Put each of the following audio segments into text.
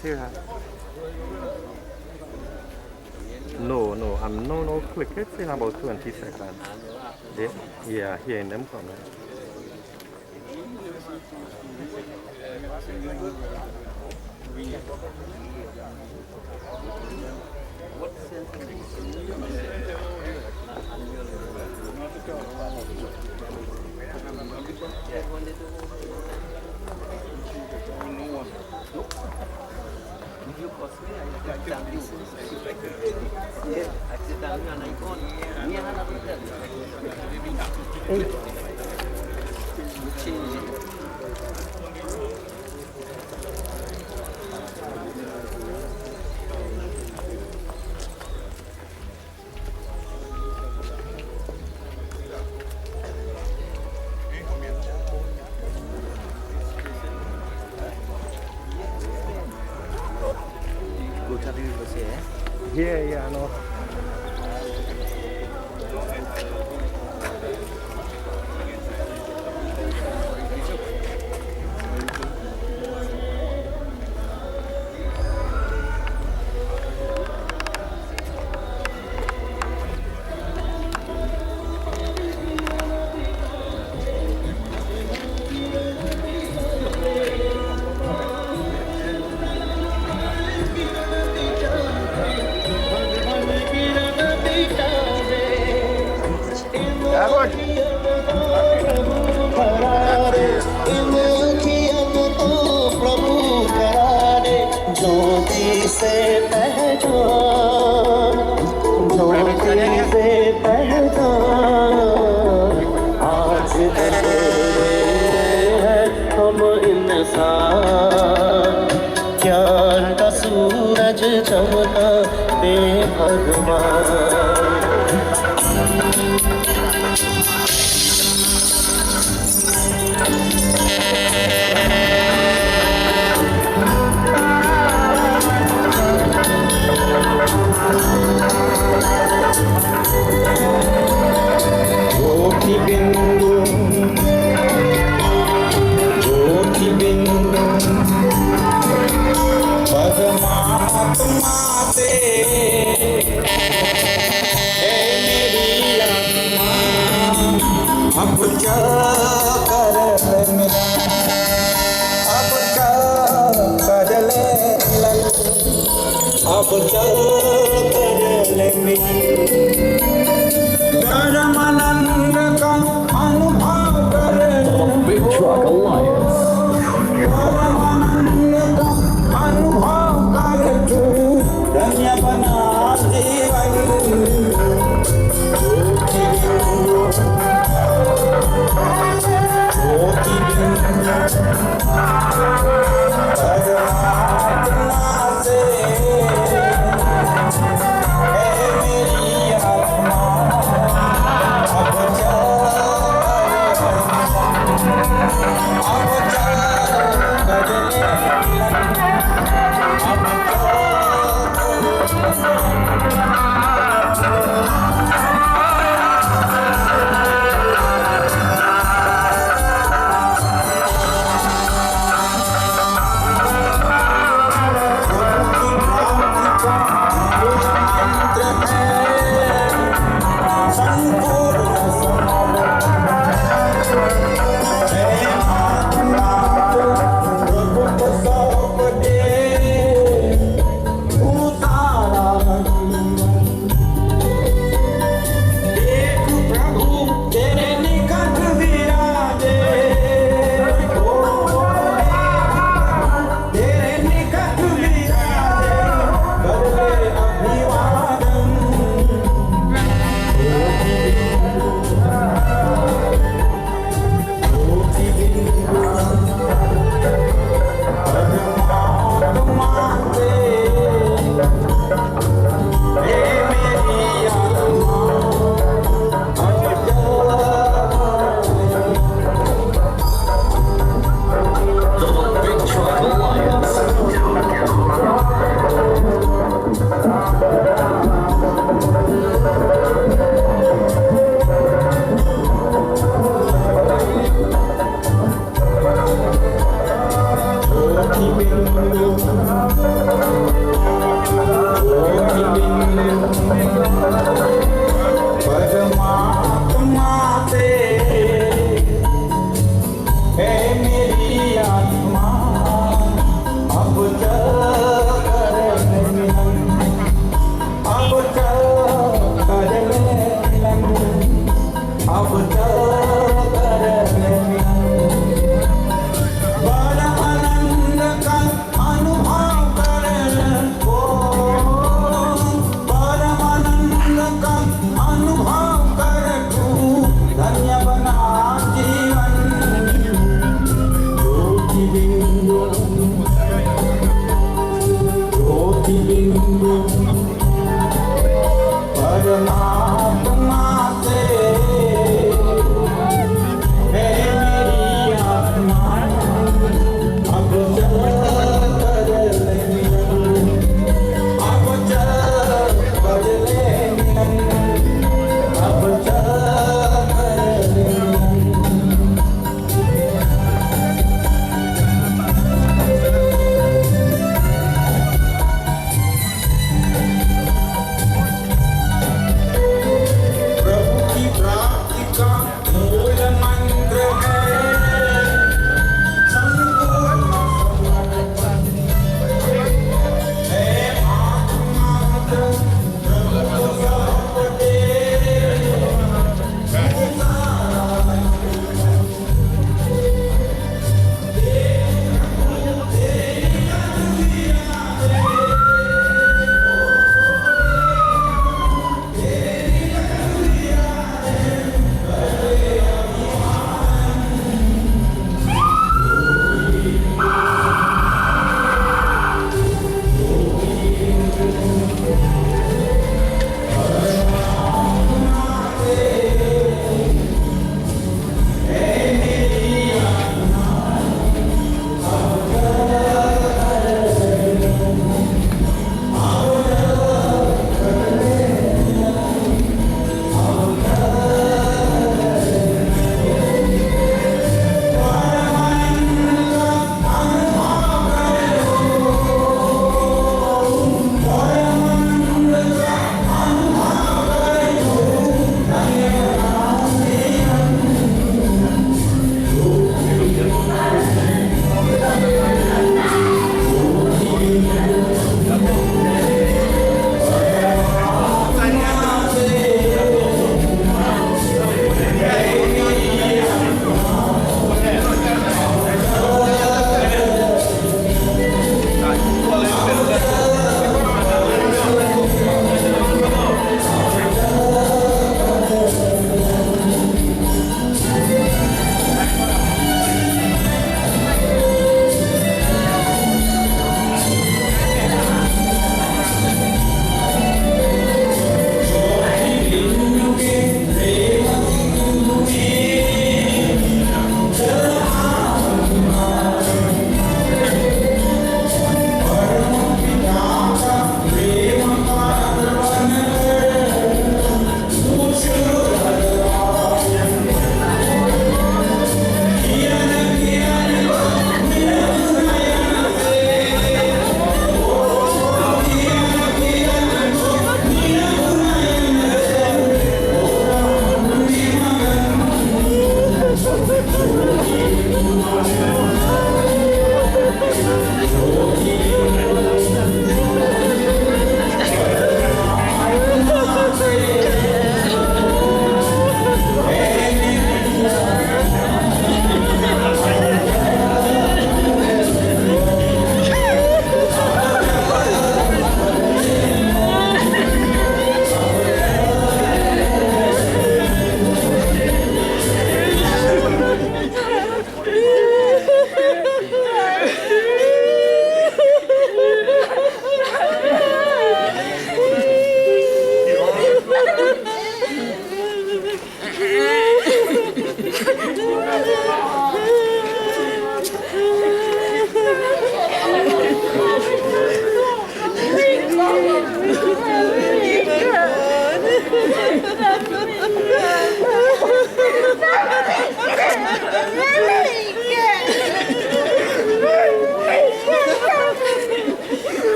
Serious? No, I'm no click it in about 20 seconds. Yeah, hearing them coming. Yeah, I know.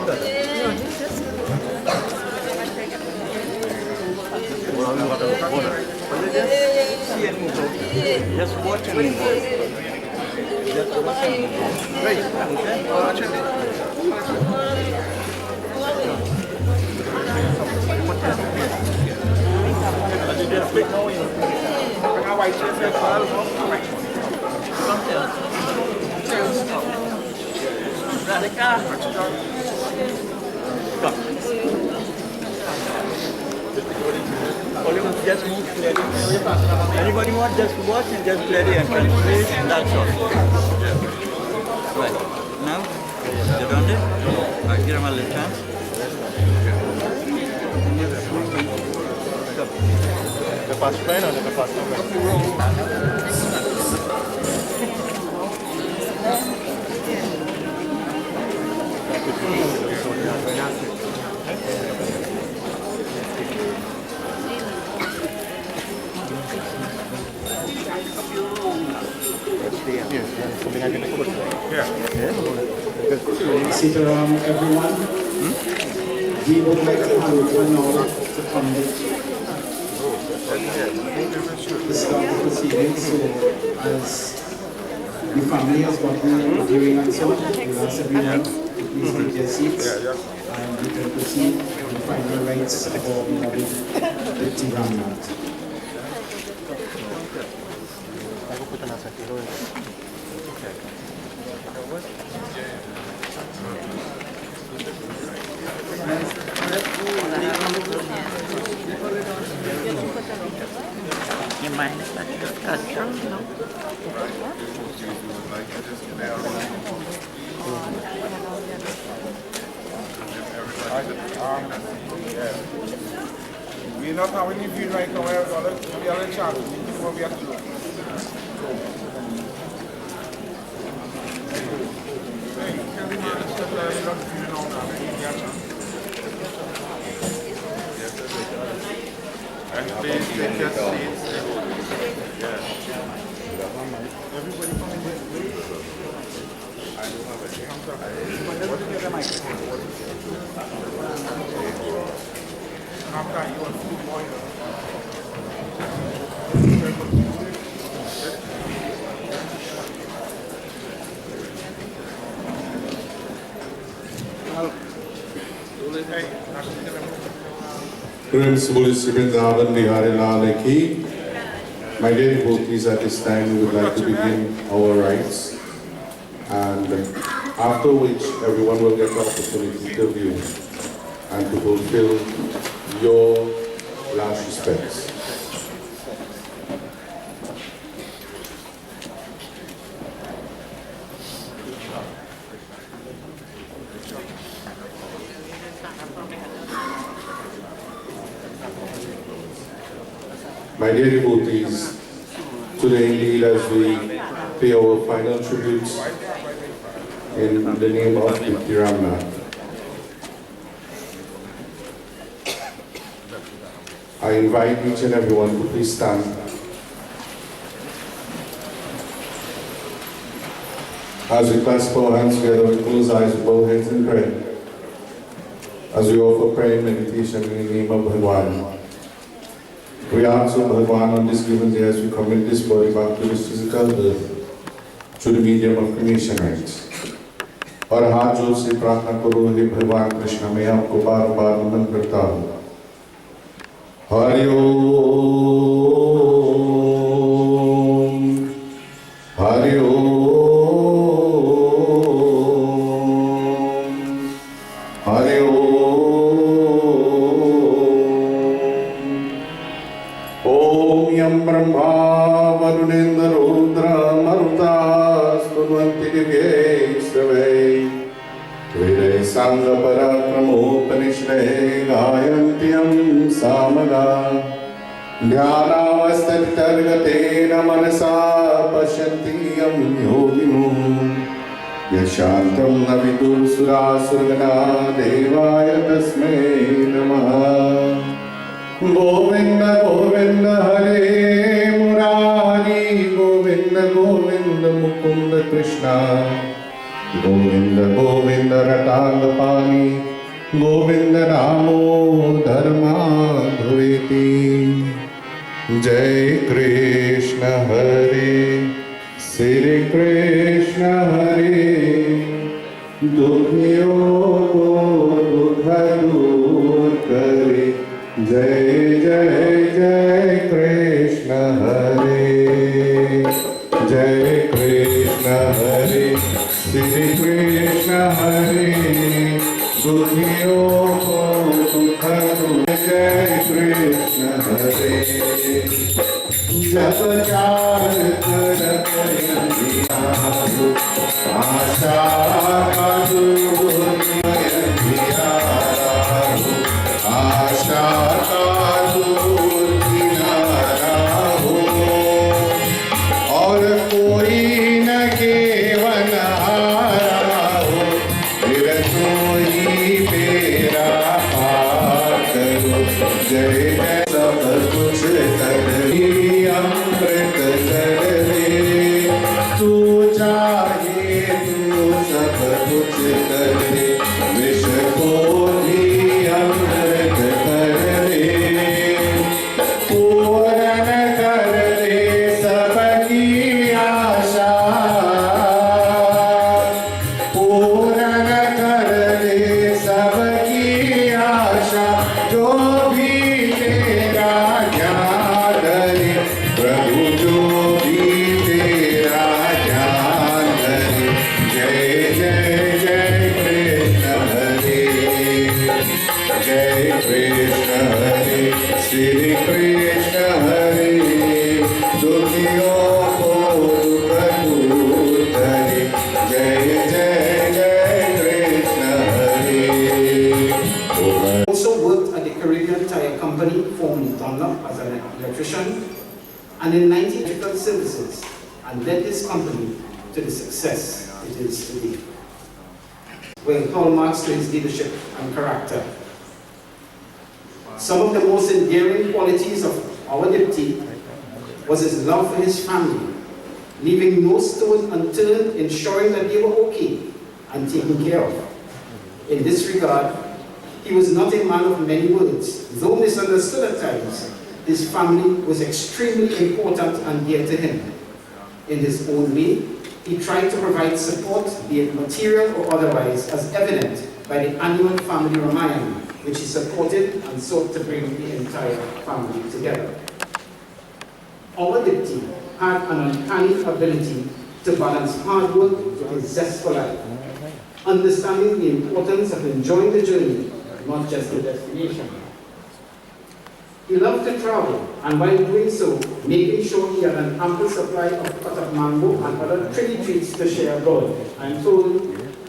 Just watch and move. Just watch and move. Right. Okay. Watch and just move clearly. Anybody want just watch and just clear the entrance, please. That's all. Right. Now, get on it. Right, give him a little chance. Le passo bene o ne passo bene? Sit around, everyone. We would like to have one hour to conduct the start of proceedings. So, as the family has gotten viewing and so on, we'll ask everyone to please take their seats and we can proceed with the final rites of our beloved Diptee Ramnath. You mind if I touch her? No. We're not having any view right now. We are in chat. What we have to do. And please take your seats. Yeah. Everybody come in here. I don't have a chance. What is the microphone? After you want food boil. My dear devotees, at this time we would like to begin our rites, and after which everyone will get the opportunity to view and to fulfill your last respects. My dear devotees, today indeed as we pay our final tributes in the name of Diptee Ramnath, I invite each and everyone to please stand as we clasp our hands together with closed eyes, with both heads and pray, as we offer prayer and meditation in the name of Bhagwan. We ask, O Bhagwan, on this given day as we commit this body back to this physical earth through the medium of cremation rites. और हाथ जोड़ से प्रार्थना करो, हे भगवान कृष्ण, मैं आपको बार बार नमन करता हूँ। हरि ओम, हरि ओम, हरि ओम। यं ब्रह्मा वरुणेन्द्र रुद्र मरुता स्तुवन्ति दिव्यैस्तवैः वेदैः साङ्गपराक्रमोपनिषदैः गायन्ति यं सामगा ध्यानावस्थितर्गतेन मनसा पश्यन्ति यं योगिनो यशान्तं न विदुर्सुरासुरगणा देवाय तस्मै नमः। गोविंद गोविंद हरे मुरारी, गोविंद गोविंद मुकुंद कृष्णा, गोविंद गोविंद रटाल पानी गोविंद नामो धर्माधुरिति जय कृष्ण हरे श्री कृष्ण हरे दुखियों को दुख दूर करे जय जय जय कृष्ण हरे जय कृष्ण हरे श्री कृष्ण हरे दुखियों को दुख दूर जय कृष्ण हरे जप चार करत अंधियारो आशा का दूर अंधियारा हो आशा का दूर किनारा हो और कोई न केवल हारा हो फिर तो ही मेरा पार करो जय जय सब कुछ कर अमृत कर दे तू चाहे तू सब कुछ कर दे विष को भी अमृत कर दे पूर्ण कर दे सबकी आशा पूर्ण कर दे सबकी आशा जो भी तेरा ज्ञान करे प्रभु जो भी तेरा ज्ञान करे जय जय जय कृष्ण हरे जय कृष्ण हरे श्री कृष्ण हरे दुखियों को दुख दूर करे जय जय जय कृष्ण हरे Also worked at the Caribbean Tire Company, formerly Dunlop, as an electrician, and in 19 electrical services, and led this company to the success it is today. Well, hallmarks to his leadership and character. Some of the most endearing qualities of our Diptee was his love for his family, leaving no stone unturned, ensuring that they were okay and taken care of. In this regard, he was not a man of many words. Though misunderstood at times, his family was extremely important and dear to him. In his own way, he tried to provide support, be it material or otherwise, as evident by the annual family Ramayana, which he supported and sought to bring the entire family together. Our Diptee had an uncanny ability to balance hard work with a zest for life, understanding the importance of enjoying the journey, not just the destination. He loved to travel, and while doing so, making sure he had an ample supply of cut of mango and other trilly treats to share abroad. I am told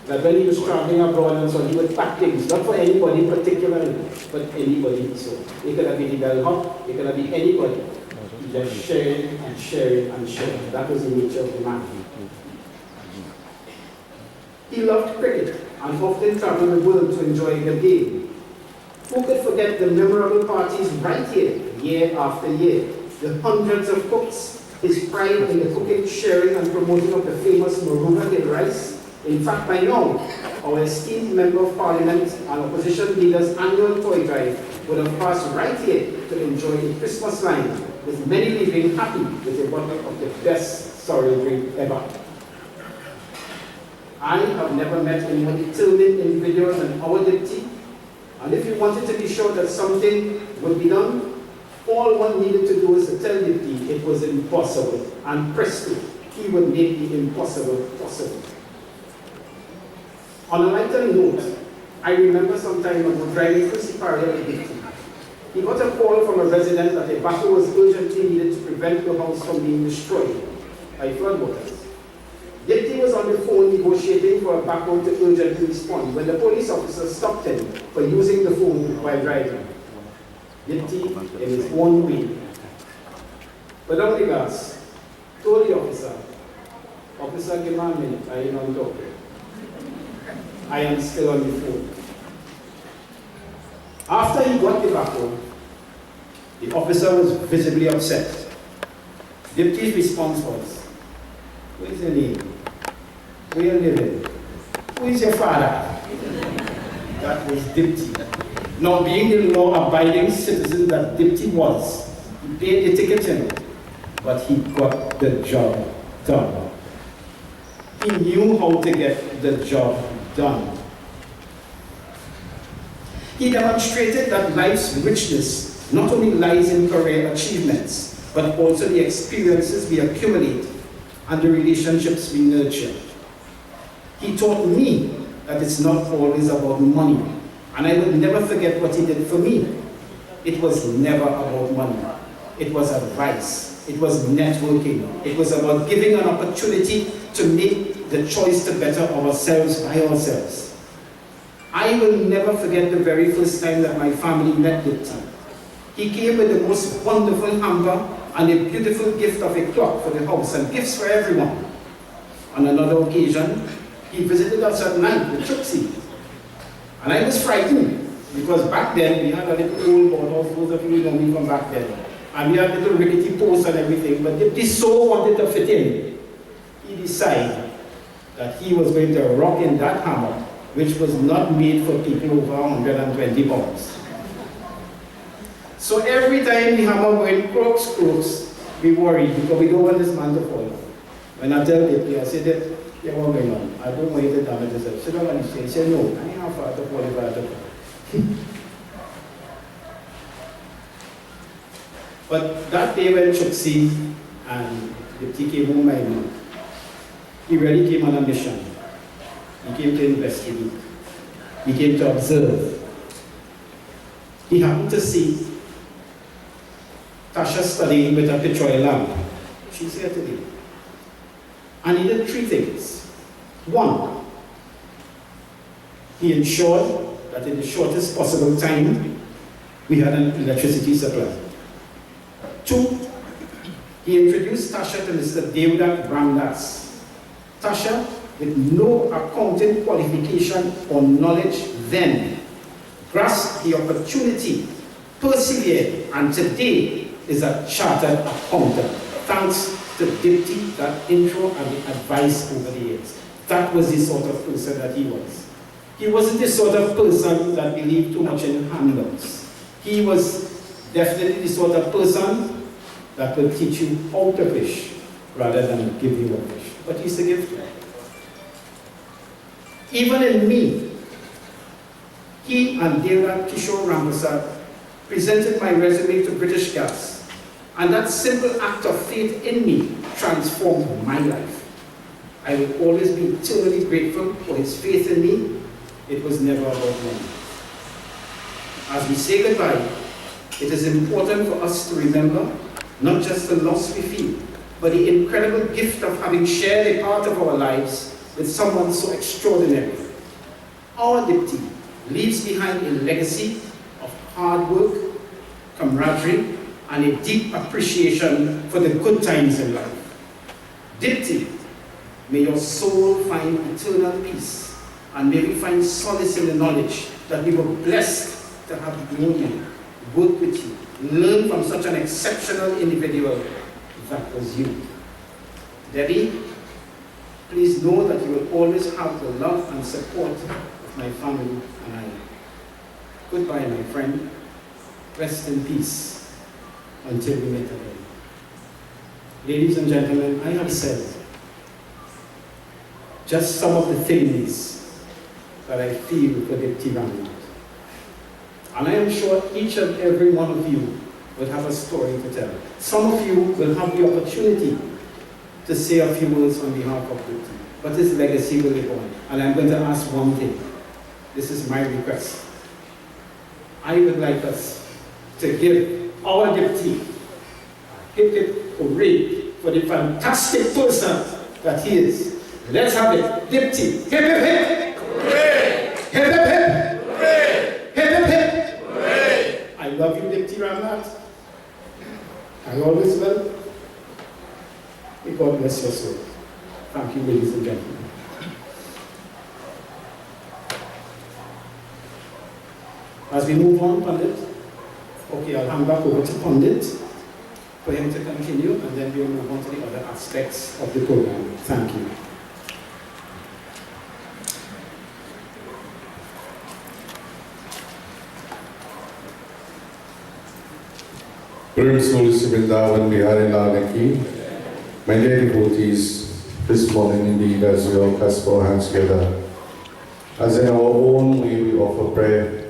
that when he was traveling abroad and so, he would pack things, not for anybody particularly, but anybody he saw. It could have been the bellhop, it could have been anybody. He just sharing and sharing and sharing. That was the nature of the man. He loved cricket and often traveled the world to enjoy the game. Who could forget the memorable parties right here, year after year? The hundreds of cooks, his pride in the cooking, sharing and promoting of the famous Maruga Hill rice. In fact, by now, our esteemed Member of Parliament and opposition leader's annual toy drive would have passed right here to enjoy a Christmas line, with many leaving happy with a bottle of the best sorrel drink ever. I have never met a more determined individual than our Diptee, and if you wanted to be sure that something would be done, all one needed to do was to tell Diptee it was impossible, and presto, he would make the impossible possible. On a lighter note, I remember some time ago driving through Siparia with Diptee. He got a call from a resident that a backhoe was urgently needed to prevent the house from being destroyed by floodwaters. Diptee was on the phone negotiating for a backhoe to urgently respond when the police officer stopped him for using the phone while driving. Diptee, in his own way, without regards, told the officer, "Officer, give me a minute, I ain't on talk. I am still on the phone." After he got the backhoe, the officer was visibly upset. Diptee's response was, "What is your name? Where you living? is your father? That was Diptee. Now, being the law-abiding citizen that Diptee was, he paid the ticket in, but he got the job done. He knew how to get the job done. He demonstrated that life's richness not only lies in career achievements, but also the experiences we accumulate and the relationships we nurture. He taught me that it's not always about money, and I would never forget what he did for me. It was never about money. It was advice. It was networking. It was about giving an opportunity to make the choice to better ourselves by ourselves. I will never forget the very first time that my family met Diptee. He came with the most wonderful hamper and a beautiful gift of a clock for the house and gifts for everyone. On another occasion, he visited us at night with Trixie. And I was frightened because back then we had a little old boardhouse, those of you who know me from back then. And we had little rickety posts and everything, but Diptee so wanted to fit in. He decided that he was going to rock in that hammer, which was not made for people over 120 pounds. So every time the hammer went crooks, we worried because we don't want this man to fall. When I tell Diptee, I said, yeah, what going on? I don't want you to damage yourself. So don't want to say, he said, no, I ain't have far to fall if I had to fall. But that day when Trixie and Diptee came home, my mom, he really came on a mission. He came to investigate. He came to observe. He happened to see Tasha studying with a petroleum lamp. She's here today. And he did three things. One, he ensured that in the shortest possible time, we had an electricity supply. Two, he introduced Tasha to Mr. Ramnath. Tasha, with no accounting qualification or knowledge then, grasped the opportunity, persevered, and today is a chartered accountant, thanks to Diptee, that intro and the advice over the years. That was the sort of person that he was. He wasn't the sort of person that believed too much in handouts. He was definitely the sort of person that will teach you how to fish rather than give you a fish. But he's a gift. Even in me, he and Dera Kishore Ramprasad presented my resume to British Gas. And that simple act of faith in me transformed my life. I will always be eternally grateful for his faith in me. It was never about money. As we say goodbye, it is important for us to remember not just the loss we feel, but the incredible gift of having shared a part of our lives with someone so extraordinary. Our Diptee leaves behind a legacy of hard work, camaraderie, and a deep appreciation for the good times in life. Diptee, may your soul find eternal peace, and may we find solace in the knowledge that we were blessed to have known you, work with you, learn from such an exceptional individual. That was you. Debbie, please know that you will always have the love and support of my family and I. Goodbye, my friend. Rest in peace until we meet again. Ladies and gentlemen, I have said just some of the things that I feel for Diptee Ramnath. And I am sure each and every one of you will have a story to tell. Some of you will have the opportunity to say a few words on behalf of Diptee, but his legacy will live on. And I'm going to ask one thing. This is my request. I would like us to give our Diptee hip hip hooray for the fantastic person that he is. Let's have it. Diptee, hip hip hip! Hooray! Hip hip hip! Hooray! Hip hip hip! Hooray! I love you, Diptee Ramnath. I always will. May God bless your soul. Thank you, ladies and gentlemen. As we move on, Pandit, okay, I'll hand back over to Pandit for him to continue, and then we'll move on to the other aspects of the program. Thank you. Praise Holy Vrindavan Bihari Lal Ki. My dear devotees, this morning indeed, as we all clasp our hands together, as in our own way we offer prayer.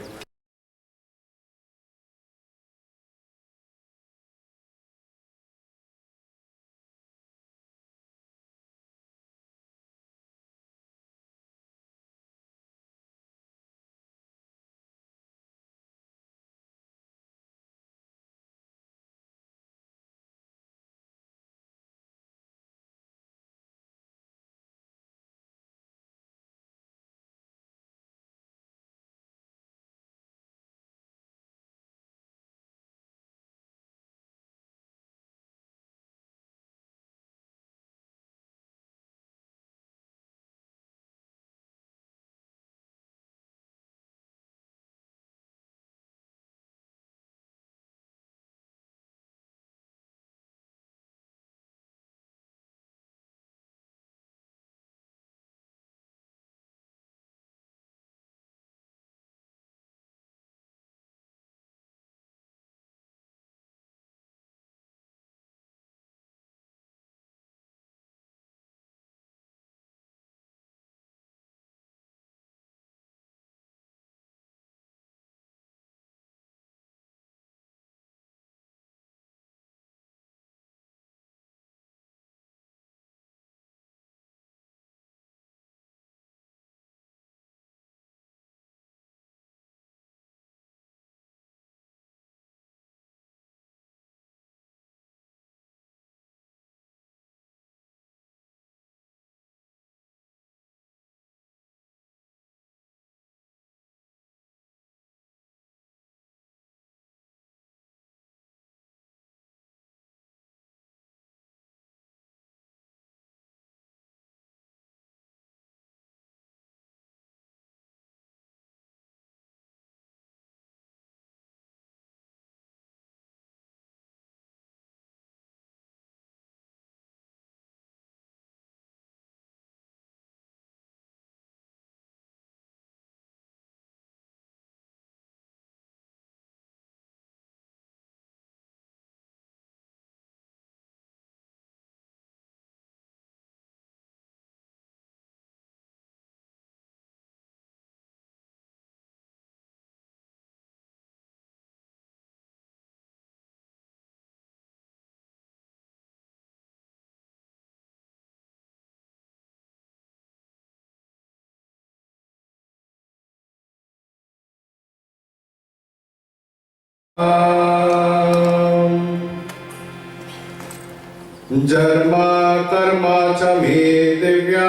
Jarma karma cha me divya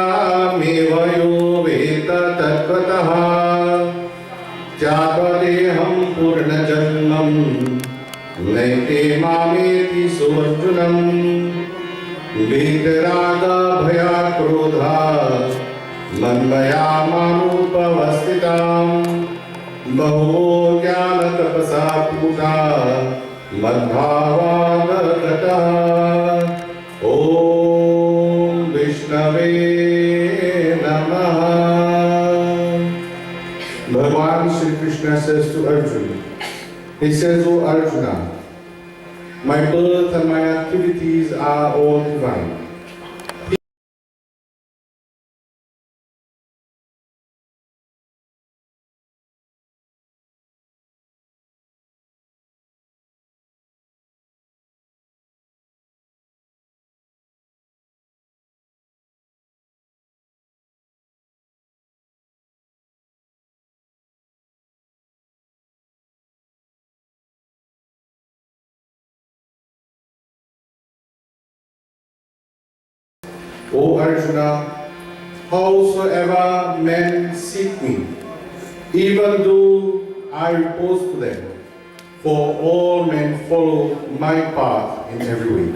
me vayo veda tattvataha jatadeham purna janmam naite mameti suvarjunam vidaraga bhaya krodha manmaya manupavastitam baho jnana tapasa puta madbhavadagata Om Vishnave Namaha. Bhagavan Shri Krishna says to Arjuna, he says, O Arjuna, my birth and my activities are all divine. O Arjuna, howsoever men seek me, even though I repose to them, for all men follow my path in every way.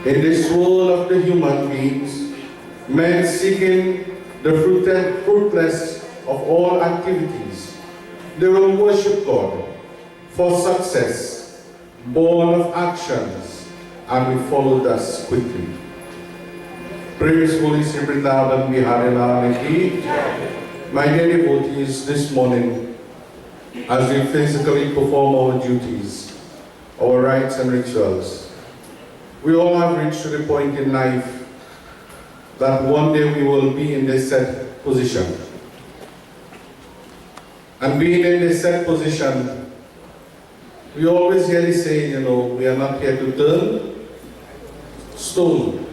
In this world of the human beings, men seeking the fruitless of all activities, they will worship God for success, born of actions, and we follow thus quickly. Praise Holy Vrindavan Bihari Lal Ki. My dear devotees, this morning, as we physically perform our duties, our rites and rituals. We all have reached to the point in life that one day we will be in this set position. And being in this set position, we always hear the saying, you know, we are not here to turn stone,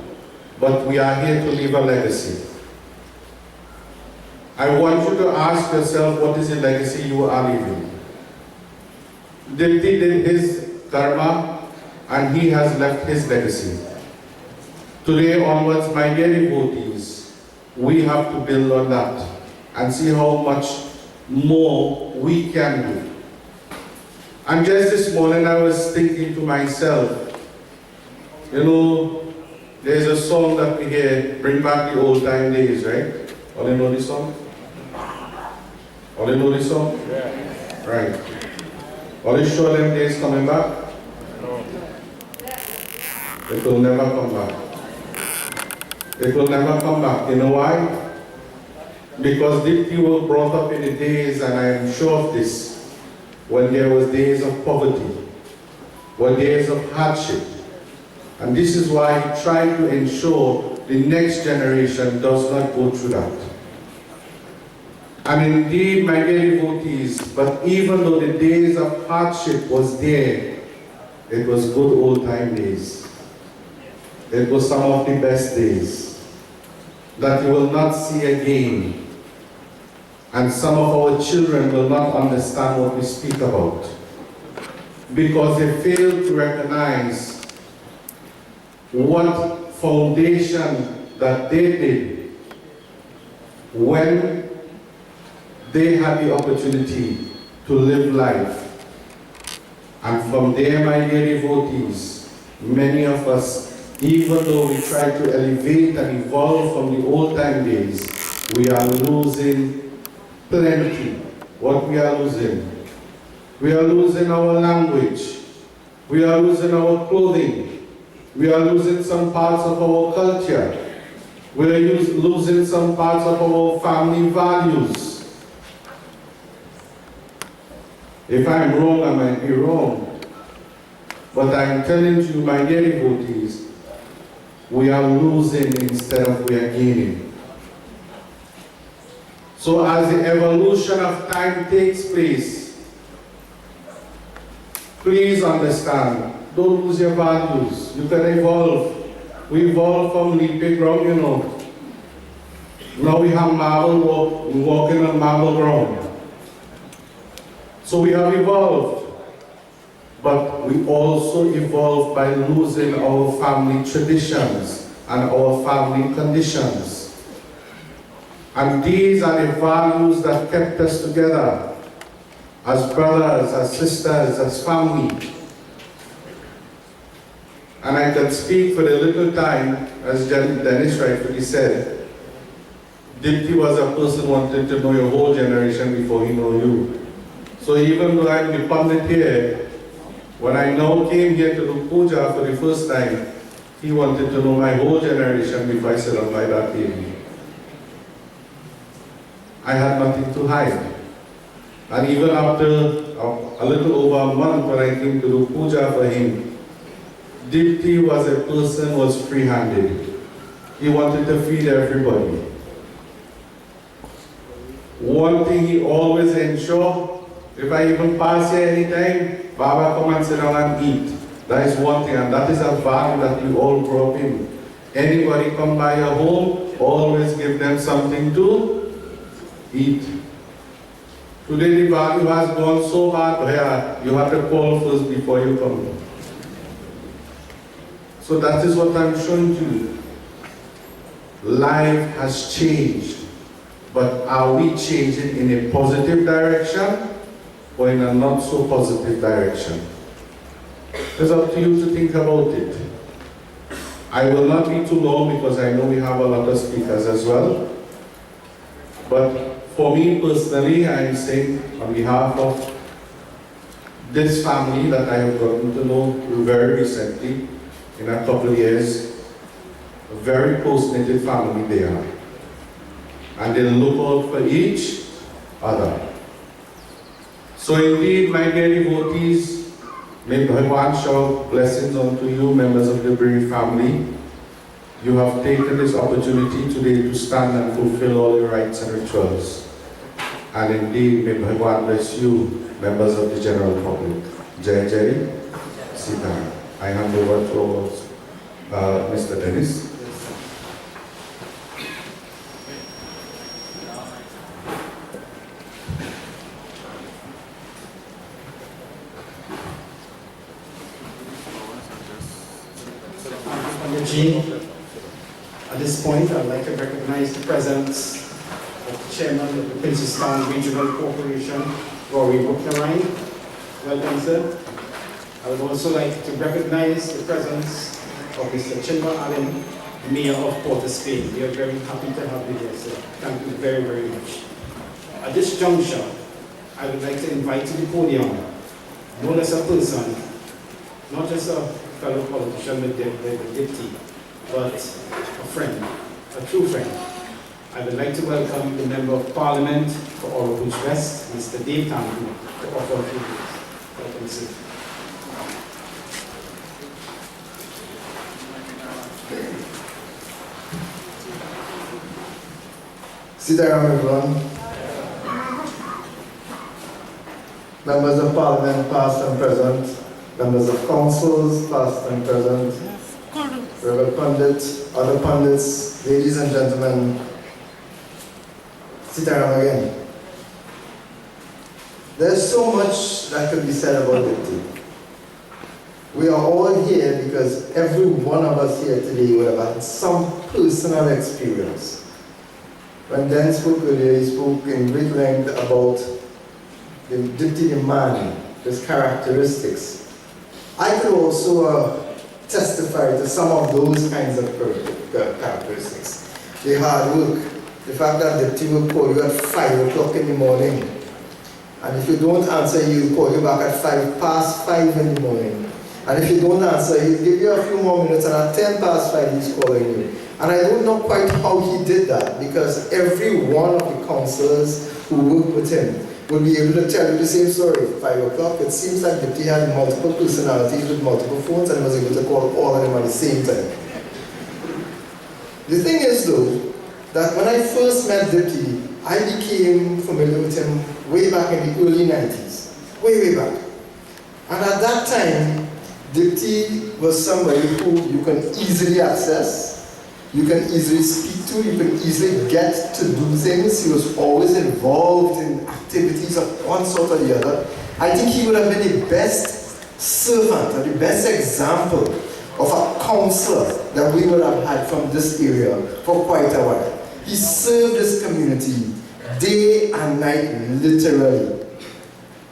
but we are here to leave a legacy. I want you to ask yourself, what is the legacy you are leaving? Diptee did his karma, and he has left his legacy. Today onwards, my dear devotees, we have to build on that and see how much more we can do. And just this morning I was thinking to myself, you know, there's a song that we hear, bring back the old time days, right? All you know this song? All you know this song? Yeah. Right. Are you sure them days coming back? No. It will never come back. It will never come back. You know why? Because Diptee was brought up in the days, and I am sure of this, when there was days of poverty, were days of hardship. And this is why he tried to ensure the next generation does not go through that. And indeed, my dear devotees, but even though the days of hardship was there, it was good old time days. It was some of the best days that you will not see again. And some of our children will not understand what we speak about, because they fail to recognize what foundation that they did when they had the opportunity to live life. And from there, my dear devotees, many of us, even though we try to elevate and evolve from the old time days, we are losing plenty. What we are losing? We are losing our language. We are losing our clothing. We are losing some parts of our culture. We are losing some parts of our family values. If I'm wrong, I might be wrong. But I'm telling you, my dear devotees, we are losing instead of we are gaining. So as the evolution of time takes place, please understand, don't lose your values. You can evolve. We evolve from leaping ground, you know. Now we have marble walk, we're walking on marble ground. So we have evolved, but we also evolve by losing our family traditions and our family conditions. And these are the values that kept us together as brothers, as sisters, as family. And I can speak for the little time, as Dennis rightfully said, Diptee was a person who wanted to know your whole generation before he knew you. So even though I'm the pundit here, when I now came here to do puja for the first time, he wanted to know my whole generation before I said on my that baby. I had nothing to hide. And even after a little over a month when I came to do puja for him, Diptee was a person who was free-handed. He wanted to feed everybody. One thing he always ensured, if I even pass here anytime, Baba come and sit down and eat. That is one thing, and that is a value that we all grow up in. Anybody come by your home, always give them something to eat. Today the value has gone so bad where you have to call first before you come. So that is what I'm showing to you. Life has changed, but are we changing in a positive direction or in a not so positive direction? It's up to you to think about it. I will not be too long because I know we have a lot of speakers as well. But for me personally, I am saying on behalf of this family that I have gotten to know very recently, in a couple of years, a very close-knitted family they are. And they look out for each other. So indeed, my dear devotees, May Bhagwan shower blessings unto you, members of the bereaved family. You have taken this opportunity today to stand and fulfill all your rites and rituals. And indeed, may Bhagwan bless you, members of the general public. Jai Jai, Sita. I hand over to Mr. Dennis. At this point, I'd like to recognize the presence of the Chairman of the Princestown Regional Corporation, Rory Bucknerine. Welcome, sir. I would also like to recognize the presence of Mr. Chinba Allen, Mayor of Port of Spain. We are very happy to have you here, sir. Thank you very, very much. At this juncture, I would like to invite to the podium no less a person, not just a fellow politician with Diptee, but a friend, a true friend. I would like to welcome the Member of Parliament for Orange West, Mr. Dave Tangu, to offer a few words. Welcome, sir. Sit down, everyone. Members of Parliament, past and present, members of councils, past and present, Reverend Pundit, other pundits, ladies and gentlemen, sit down again. There's so much that could be said about Diptee. We are all here because every one of us here today would have had some personal experience. When Dan spoke earlier, he spoke in great length about the Diptee man, his characteristics. I could also testify to some of those kinds of characteristics. The hard work, the fact that Diptee will call you at 5 o'clock in the morning, and if you don't answer, he'll call you back at 5:05 in the morning. And if you don't answer, he'll give you a few more minutes, and at 5:10 he's calling you. And I don't know quite how he did that, because every one of the councillors who worked with him will be able to tell you the same story. 5 o'clock, it seems like Diptee had multiple personalities with multiple phones and was able to call all of them at the same time. The thing is though, that when I first met Diptee, I became familiar with him way back in the early 90s. Way back. And at that time, Diptee was somebody who you can easily access, you can easily speak to, you can easily get to do things. He was always involved in activities of one sort or the other. I think he would have been the best servant or the best example of a councillor that we would have had from this area for quite a while. He served his community day and night, literally.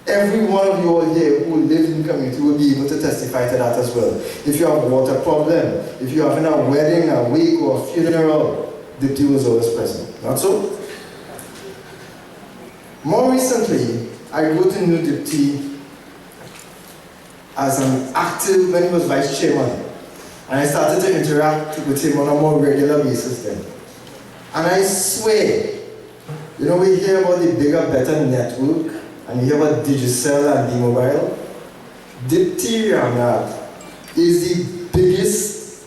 Every one of you all here who live in the community will be able to testify to that as well. If you have a water problem, if you're having a wedding, a wake, or a funeral, Diptee was always present. Not so? More recently, I got to know Diptee as an active when he was vice chairman. And I started to interact with him on a more regular basis then. And I swear, you know, we hear about the bigger, better network, and you hear about Digicel and D-Mobile. Diptee Ramnath is the biggest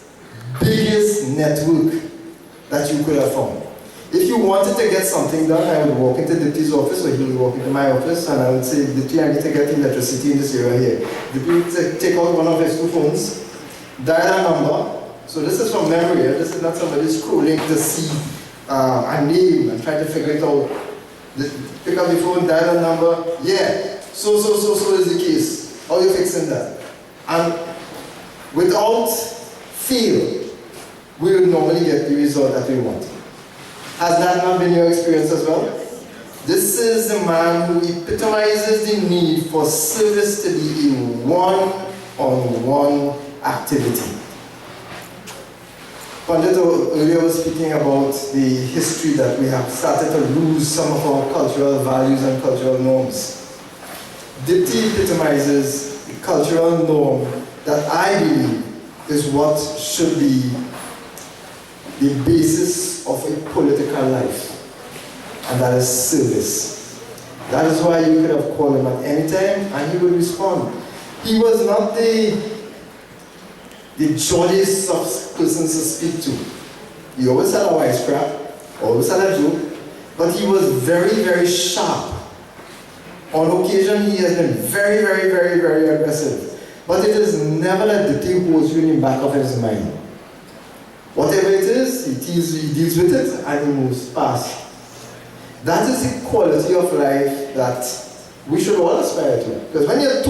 network that you could have found. If you wanted to get something done, I would walk into Diptee's office, or he would walk into my office, and I would say, Diptee, I need to get electricity in this area here. Diptee would take out one of his 2 phones, dial a number. So this is from memory, this is not somebody scrolling to see a name and try to figure it out. Pick up the phone, dial a number, yeah, so is the case. How are you fixing that? And without fail, we will normally get the result that we want. Has that not been your experience as well? This is the man who epitomizes the need for service to be a one-on-one activity. Pandit earlier was speaking about the history that we have started to lose some of our cultural values and cultural norms. Diptee epitomizes the cultural norm that I believe is what should be the basis of a political life, and that is service. That is why you could have called him at any time and he would respond. He was not the jolliest of persons to speak to. He always had a wisecrack, always had a joke, but he was very, very sharp. On occasion, he has been very, very, very, very aggressive. But it is never that Diptee holds you in the back of his mind. Whatever it is, he deals with it and he moves past. That is the quality of life that we should all aspire to. Because when you're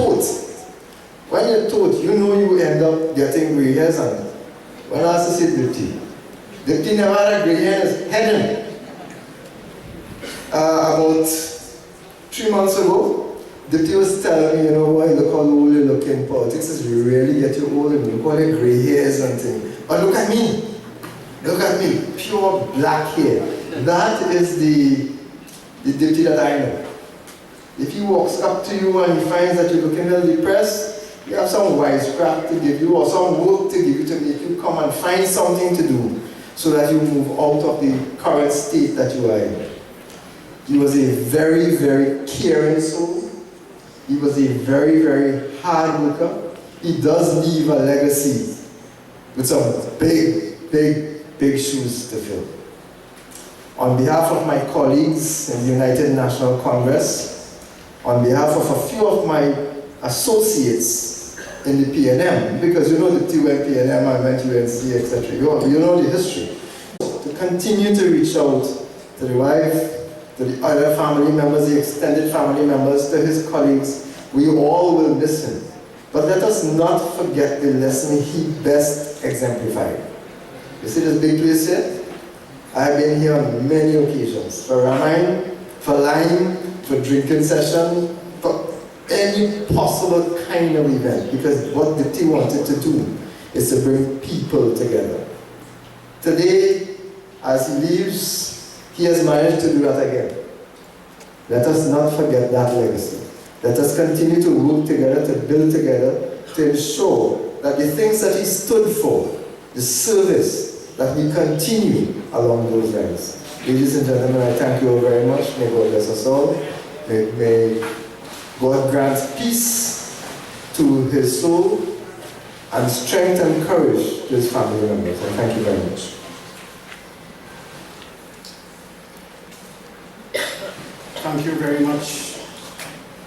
taught, you know you end up getting gray hairs. And when I asked to say Diptee never had a gray hair in his head. About 3 months ago, Diptee was telling me, you know, why look how old you look in politics is you really get you old and you call it gray hairs and things. But look at me, pure black hair. That is the Diptee that I know. If he walks up to you and he finds that you're looking a little depressed, you have some wisecrack to give you or some work to give you to make you come and find something to do so that you move out of the current state that you are in. He was a very, very caring soul. He was a very, very hard worker. He does leave a legacy with some big, big, big shoes to fill. On behalf of my colleagues in the United National Congress, on behalf of a few of my associates in the PNM, because you know the TUN, PNM, I went to UNC, etc. You know the history. To continue to reach out to the wife, to the other family members, the extended family members, to his colleagues, we all will miss him. But let us not forget the lesson he best exemplified. You see this big place here? I've been here on many occasions, for Ramayana, for Lime, for drinking session, for any possible kind of event, because what Diptee wanted to do is to bring people together. Today, as he leaves, he has managed to do that again. Let us not forget that legacy. Let us continue to work together, to build together, to ensure that the things that he stood for, the service, that we continue along those lines. Ladies and gentlemen, I thank you all very much. May God bless us all. May God grant peace to his soul and strength and courage to his family members. I thank you very much. Thank you very much,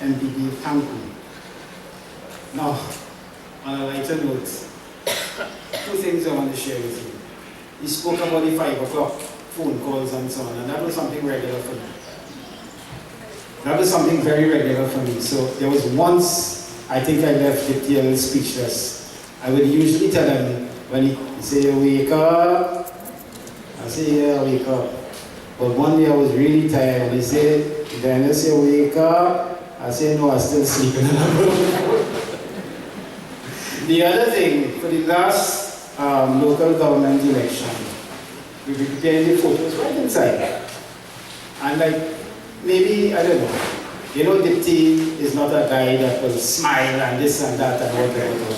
MPP. Thank you. Now, on a lighter note, two things I want to share with you. He spoke about the 5 o'clock phone calls and so on, and that was something regular for me. That was something very regular for me. So there was once, I think I left Diptee a little speechless. I would usually tell him, when he say, wake up, I say, yeah, wake up. But one day I was really tired, and he said, then I say, wake up. I say, no, I'm still sleeping. The other thing, for the last local government election, we were preparing the photos right inside. And like, maybe, I don't know, you know, Diptee is not a guy that will smile and this and that and whatever.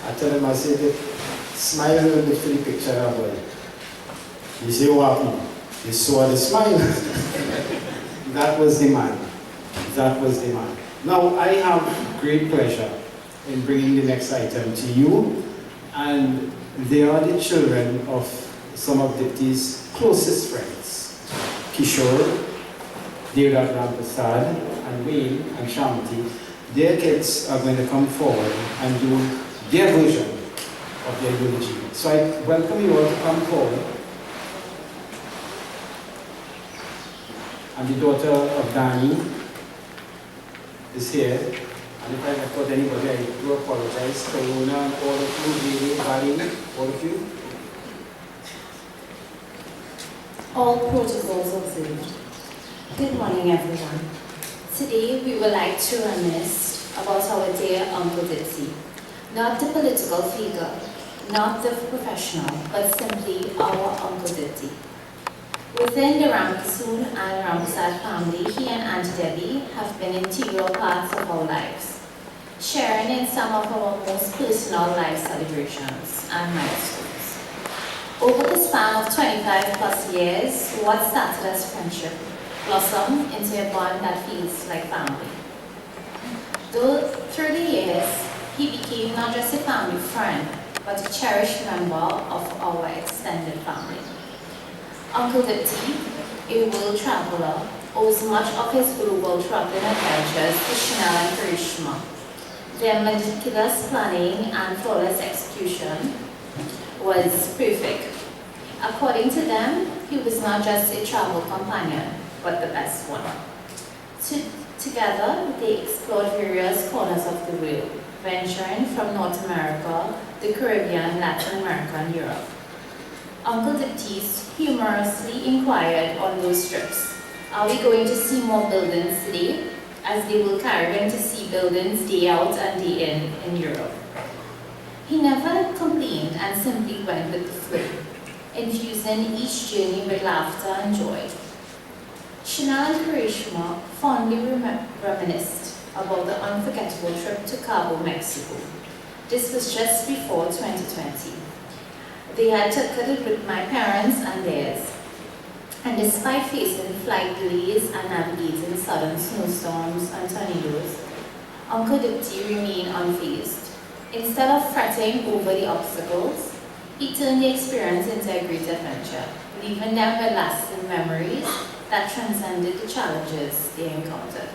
I tell him, I say, smile a little bit for the picture of it. You say, what happened? You saw the smile. That was the man. That was the man. Now, I have great pleasure in bringing the next item to you, and they are the children of some of Diptee's closest friends. Kishore, Devdat Ramprasad, and Wayne and Shamti. Their kids are going to come forward and do their version of their eulogy. So I welcome you all to come forward. And the daughter of Danny is here. And if I have got anybody, I do apologize. Karuna and all of you, Lily, Vali, all of you. All protocols observed. Good morning, everyone. Today, we would like to reminisce about our dear Uncle Diptee. Not the political figure, not the professional, but simply our Uncle Diptee. Within the Ramkisoon and Ramprasad family, he and Auntie Debbie have been integral parts of our lives, sharing in some of our most personal life celebrations and milestones. Over the span of 25 plus years, what started as friendship blossomed into a bond that feels like family. Through the years, he became not just a family friend, but a cherished member of our extended family. Uncle Diptee, a world traveler, owes much of his global traveling adventures to Chanel and Karishma. Their meticulous planning and flawless execution was perfect. According to them, he was not just a travel companion, but the best one. Together, they explored various corners of the world, venturing from North America, the Caribbean, Latin America, and Europe. Uncle Diptee humorously inquired on those trips, "Are we going to see more buildings today?" as they were carrying to see buildings day out and day in Europe. He never complained and simply went with the flow, infusing each journey with laughter and joy. Chanel and Karishma fondly reminisced about the unforgettable trip to Cabo, Mexico. This was just before 2020. They had taken it with my parents and theirs. And despite facing flight delays and navigating sudden snowstorms and tornadoes, Uncle Diptee remained unfazed. Instead of fretting over the obstacles, he turned the experience into a great adventure, leaving them with lasting memories that transcended the challenges they encountered.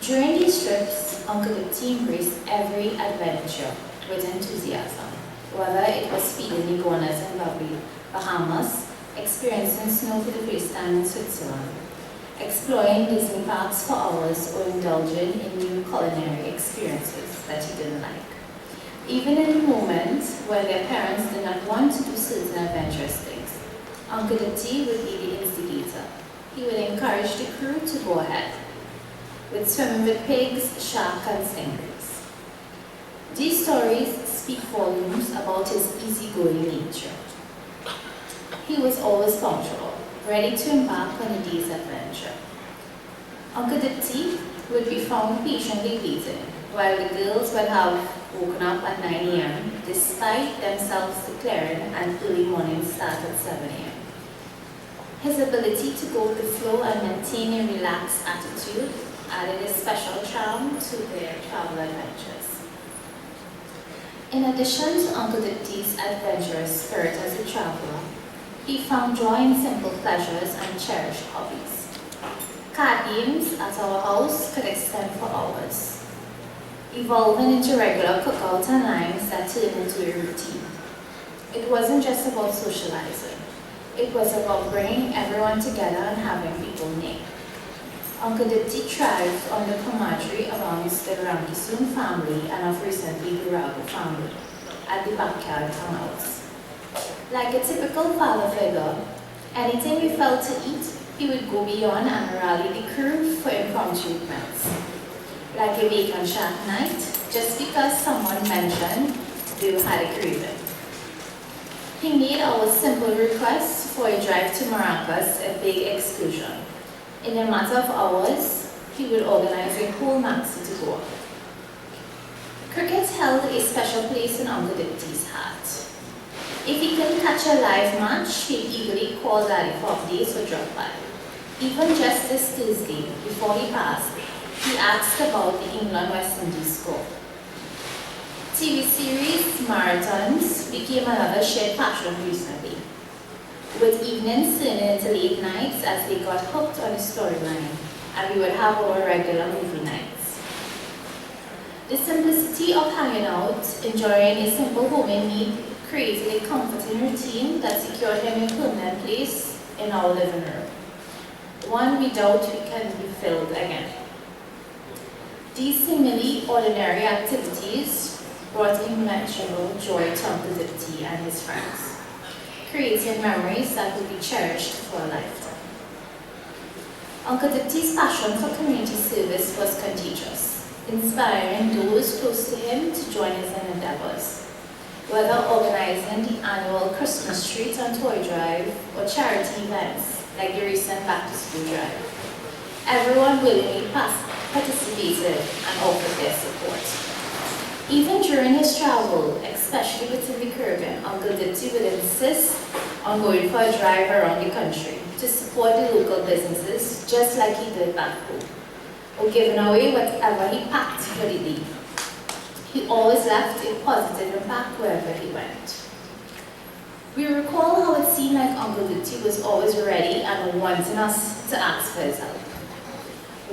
During these trips, Uncle Diptee embraced every adventure with enthusiasm, whether it was speeding iguanas in Bahamas, experiencing snow for the first time in Switzerland, exploring Disney parks for hours, or indulging in new culinary experiences that he didn't like. Even in the moments where their parents did not want to do certain adventurous things, Uncle Diptee would be the instigator. He would encourage the crew to go ahead, with swimming with pigs, sharks, and stingrays. These stories speak volumes about his easygoing nature. He was always punctual, ready to embark on a day's adventure. Uncle Diptee would be found patiently waiting, while the girls would have woken up at 9 a.m., despite themselves declaring an early morning start at 7 a.m. His ability to go with the flow and maintain a relaxed attitude added a special charm to their travel adventures. In addition to Uncle Diptee's adventurous spirit as a traveler, he found joy in simple pleasures and cherished hobbies. Card games at our house could extend for hours, evolving into regular cookouts and lines that turned into a routine. It wasn't just about socializing. It was about bringing everyone together and having people near. Uncle Diptee thrived on the camaraderie amongst the Ramnath family and of recently the Rago family at the backyard hangouts. Like a typical father figure, anything we felt to eat, he would go beyond and rally the crew for impromptu meals. Like a bacon shack night, just because someone mentioned they had a craving. He made our simple request for a drive to Maracas a big excursion. In a matter of hours, he would organize a whole maxi to go. Cricket held a special place in Uncle Diptee's heart. If he couldn't catch a live match, he'd eagerly call Daddy for updates or drop by. Even just this Thursday, before he passed, he asked about the England-West Indies score. TV series marathons became another shared passion recently, with evenings turning into late nights as they got hooked on the storyline, and we would have our regular movie nights. The simplicity of hanging out, enjoying a simple homemade meal, created a comforting routine that secured him a permanent place in our living room, one we doubt we can be filled again. These seemingly ordinary activities brought immeasurable joy to Uncle Diptee and his friends, creating memories that will be cherished for a lifetime. Uncle Diptee's passion for community service was contagious, inspiring those close to him to join his endeavors. Whether organizing the annual Christmas treat and toy drive or charity events like the recent back-to-school drive, everyone willingly participated and offered their support. Even during his travel, especially within the Caribbean, Uncle Diptee would insist on going for a drive around the country to support the local businesses just like he did back home, or giving away whatever he packed for the day. He always left a positive impact wherever he went. We recall how it seemed like Uncle Diptee was always ready and wanting us to ask for his help.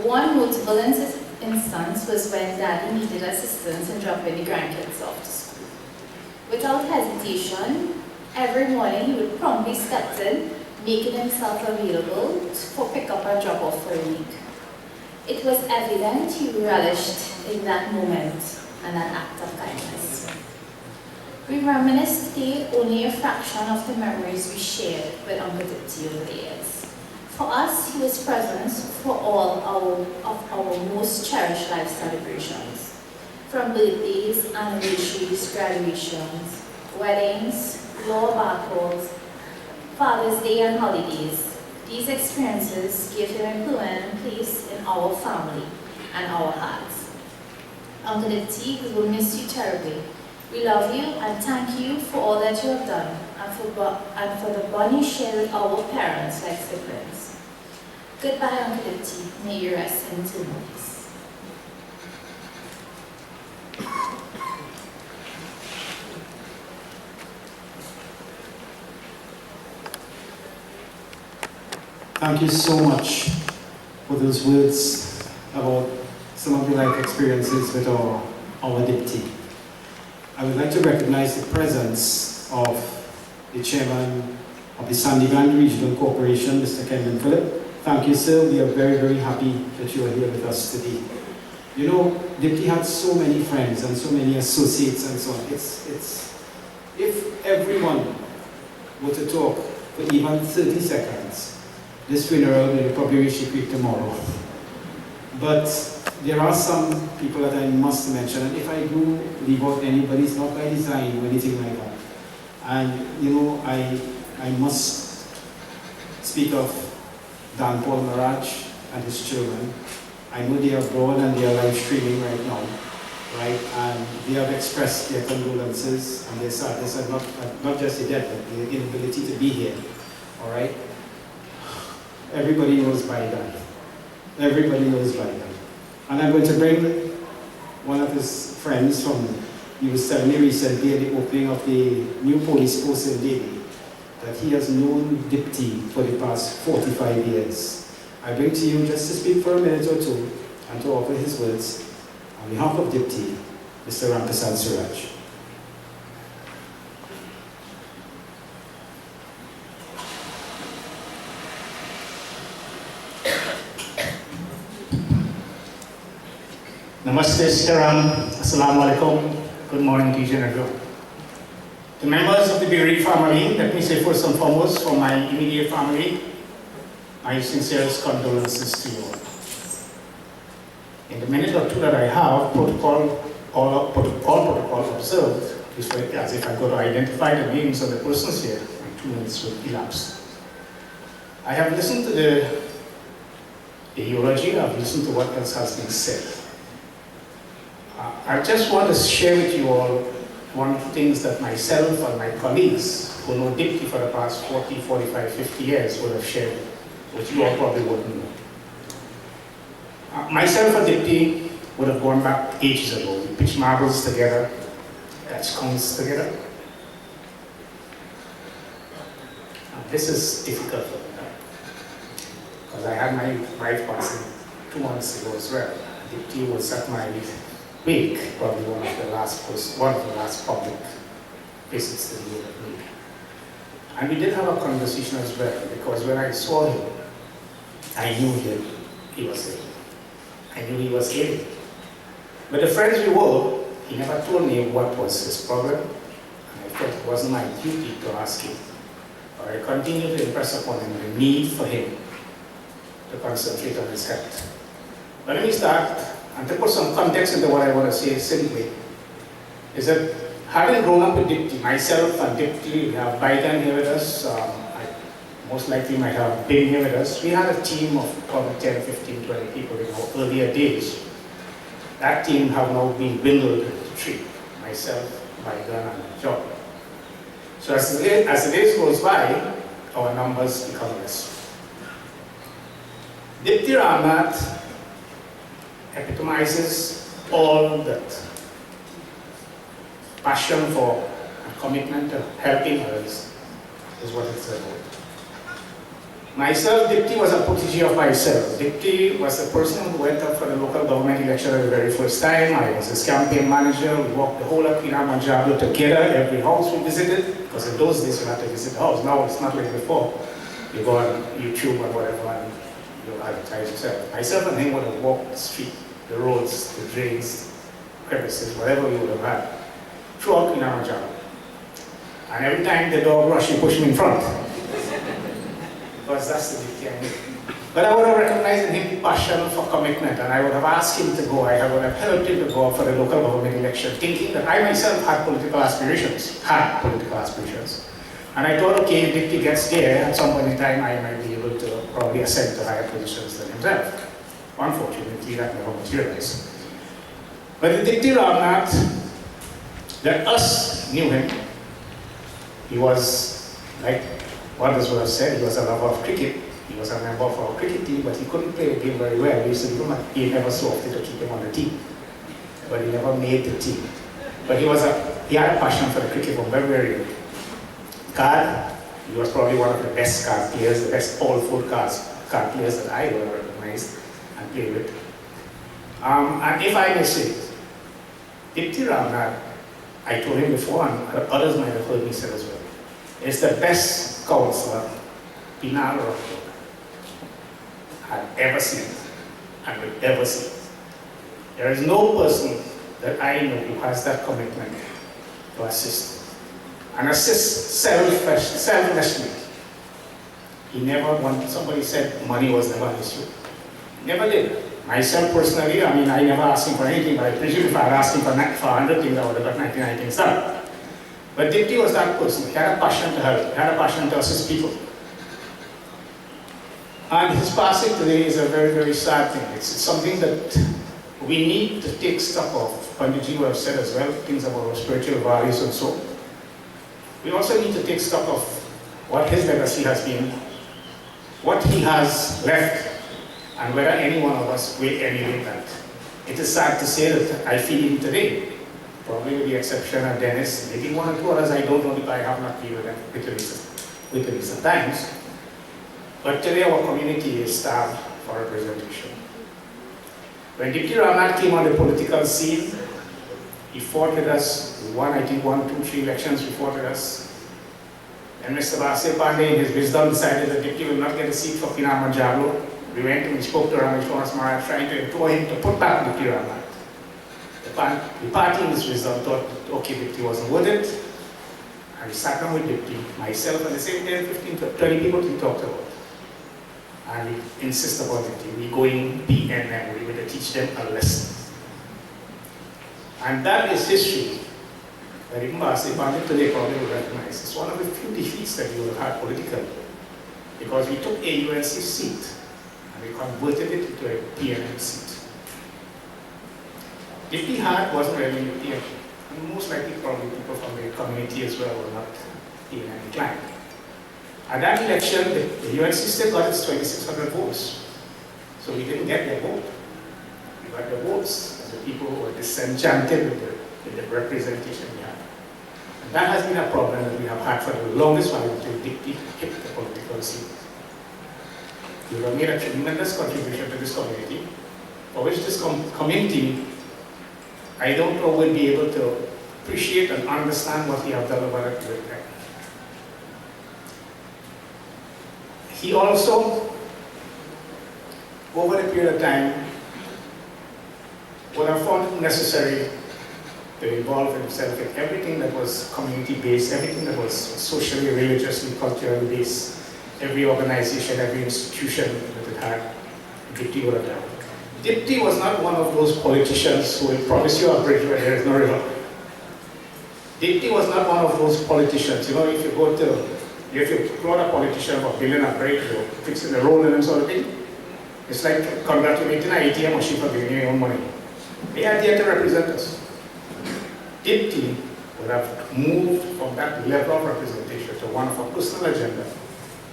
One notable instance was when Daddy needed assistance in dropping the grandkids off to school. Without hesitation, every morning he would promptly step in, making himself available for pick-up and drop-off for a week. It was evident he relished in that moment and that act of kindness. We reminisce today only a fraction of the memories we shared with Uncle Diptee over the years. For us, he was present for all of our most cherished life celebrations, from birthdays, anniversaries, graduations, weddings, law battles, Father's Day and holidays. These experiences gave him a permanent place in our family and our hearts. Uncle Diptee, we will miss you terribly. We love you and thank you for all that you have done and for the bond you share with our parents like siblings. Goodbye, Uncle Diptee. May you rest in peace. Thank you so much for those words about some of the life experiences with our Diptee. I would like to recognize the presence of the chairman of the Sandigan Regional Corporation, Mr. Kenyon Phillip. Thank you, sir. We are very, very happy that you are here with us today. You know, Diptee had so many friends and so many associates and so on. If everyone were to talk for even 30 seconds, this funeral will probably reach the creek tomorrow. But there are some people that I must mention, and if I do leave out anybody, it's not by design or anything like that. And you know, I must speak of Dan Paul Maraj and his children. I know they are abroad and they are live streaming right now, right? And they have expressed their condolences and their sadness, and not just the death, but the inability to be here, all right? Everybody knows by that. Everybody knows by that. And I'm going to bring one of his friends from, he was telling me recently at the opening of the new police post in Delhi, that he has known Diptee for the past 45 years. I bring to you just to speak for a minute or two and to offer his words on behalf of Diptee, Mr. Ramprasad Suraj. Namaste, Saram, Assalamu alaikum. Good morning to each and everyone. The members of the bereaved family, let me say first and foremost, for my immediate family, my sincerest condolences to you all. In the minute or two that I have, protocol observed, as if I go to identify the names of the persons here, and 2 minutes will elapse. I have listened to the eulogy, I've listened to what else has been said. I just want to share with you all one of the things that myself and my colleagues who know Diptee for the past 40, 45, 50 years would have shared, which you all probably wouldn't know. Myself and Diptee would have gone back ages ago. We pitched marbles together, catch cones together. And this is difficult for me, because I had my wife passing 2 months ago as well. Diptee was at my week, probably one of the last public visits to the Eulogy. And we did have a conversation as well, because when I saw him, I knew he was ill. I knew he was ill. But the friends we were, he never told me what was his problem, and I felt it wasn't my duty to ask him. But I continued to impress upon him the need for him to concentrate on his health. But let me start, and to put some context into what I want to say simply, is that having grown up with Diptee, myself and Diptee, we have Baitan here with us, most likely might have been here with us. We had a team of probably 10, 15, 20 people in our earlier days. That team have now been dwindled to 3, myself, Baitan, and John. So as the days goes by, our numbers become less. Diptee Ramnath epitomizes all that passion for and commitment to helping others is what it's about. Myself, Diptee was a protege of myself. Diptee was the person who went up for the local government election the very first time. I was his campaign manager. We walked the whole of Penal together, every house we visited, because in those days you had to visit the house. Now it's not like before. You go on YouTube or whatever and you advertise yourself. Myself and him would have walked the street, the roads, the drains, crevices, whatever we would have had, throughout Penal. And every time the dog rushed, he pushed me in front. Because that's the Diptee I knew. But I would have recognized in him passion for commitment, and I would have asked him to go. I would have helped him to go up for the local government election, thinking that I myself had political aspirations. And I thought, okay, if Diptee gets there, at some point in time, I might be able to probably ascend to higher positions than himself. Unfortunately, that never materialized. But the Diptee Ramnath, that us knew him, he was like, others would have said, he was a lover of cricket. He was a member of our cricket team, but he couldn't play the game very well. We used to give him he never so often to keep him on the team. But he never made the team. But he had a passion for the cricket from very, very young. Card, he was probably one of the best card players, the best all-four card players that I ever recognized and played with. And if I may say, Diptee Ramnath, I told him before, and others might have heard me say as well, is the best counselor Penal had ever seen and will ever see. There is no person that I know who has that commitment to assist. And assist selflessly. He never wanted, somebody said money was never an issue. Never did. Myself personally, I mean, I never asked him for anything, but I presume if I had asked him for 100 things, I would have got 99 things done. But Diptee was that person. He had a passion to help. He had a passion to assist people. And his passing today is a very, very sad thing. It's something that we need to take stock of. Panditji would have said as well, things about our spiritual values and so. We also need to take stock of what his legacy has been, what he has left, and whether any one of us will emulate that. It is sad to say that I feel him today, probably with the exception of Dennis, maybe one or two others I don't know because I have not been with them with recent times. But today our community is starved for representation. When Diptee Ramnath came on the political scene, he fought with us. We won, I think, 1, 2, 3 elections. He fought with us. And Mr. Base Pandey, in his wisdom, decided that Diptee will not get a seat for Penal. We went and we spoke to Ramesh Maharaj, trying to implore him to put back Diptee Ramnath. The party, in his wisdom, thought, okay, Diptee wasn't worth it. And we sat down with Diptee, myself, and the same 10, 15, 20 people we talked about. And we insist about Diptee. We go in PNM, we will teach them a lesson. And that is history that even Base Pandey today probably will recognize. It's one of the few defeats that we will have had politically. Because we took a UNC seat and we converted it into a PNM seat. Diptee wasn't really in the PNM. And most likely probably people from the community as well were not PNM inclined. At that election, the UNC still got its 2,600 votes. So we didn't get their vote. We got the votes. The people who were disenchanted with the representation we had. And that has been a problem that we have had for the longest while until Diptee hit the political scene. You have made a tremendous contribution to this community, for which this community, I don't know, will be able to appreciate and understand what he has done over a period of time. He also, over a period of time, would have found it necessary to involve himself in everything that was community-based, everything that was socially, religiously, culturally based, every organization, every institution that it had, Diptee would have done. Diptee was not one of those politicians who will promise you a bridge where there is no river. Diptee was not one of those politicians, you know, if you brought a politician for building a bridge or fixing the road and sort of thing, it's like congratulating an ATM machine for giving you your own money. They are there to represent us. Diptee would have moved from that level of representation to one of our personal agenda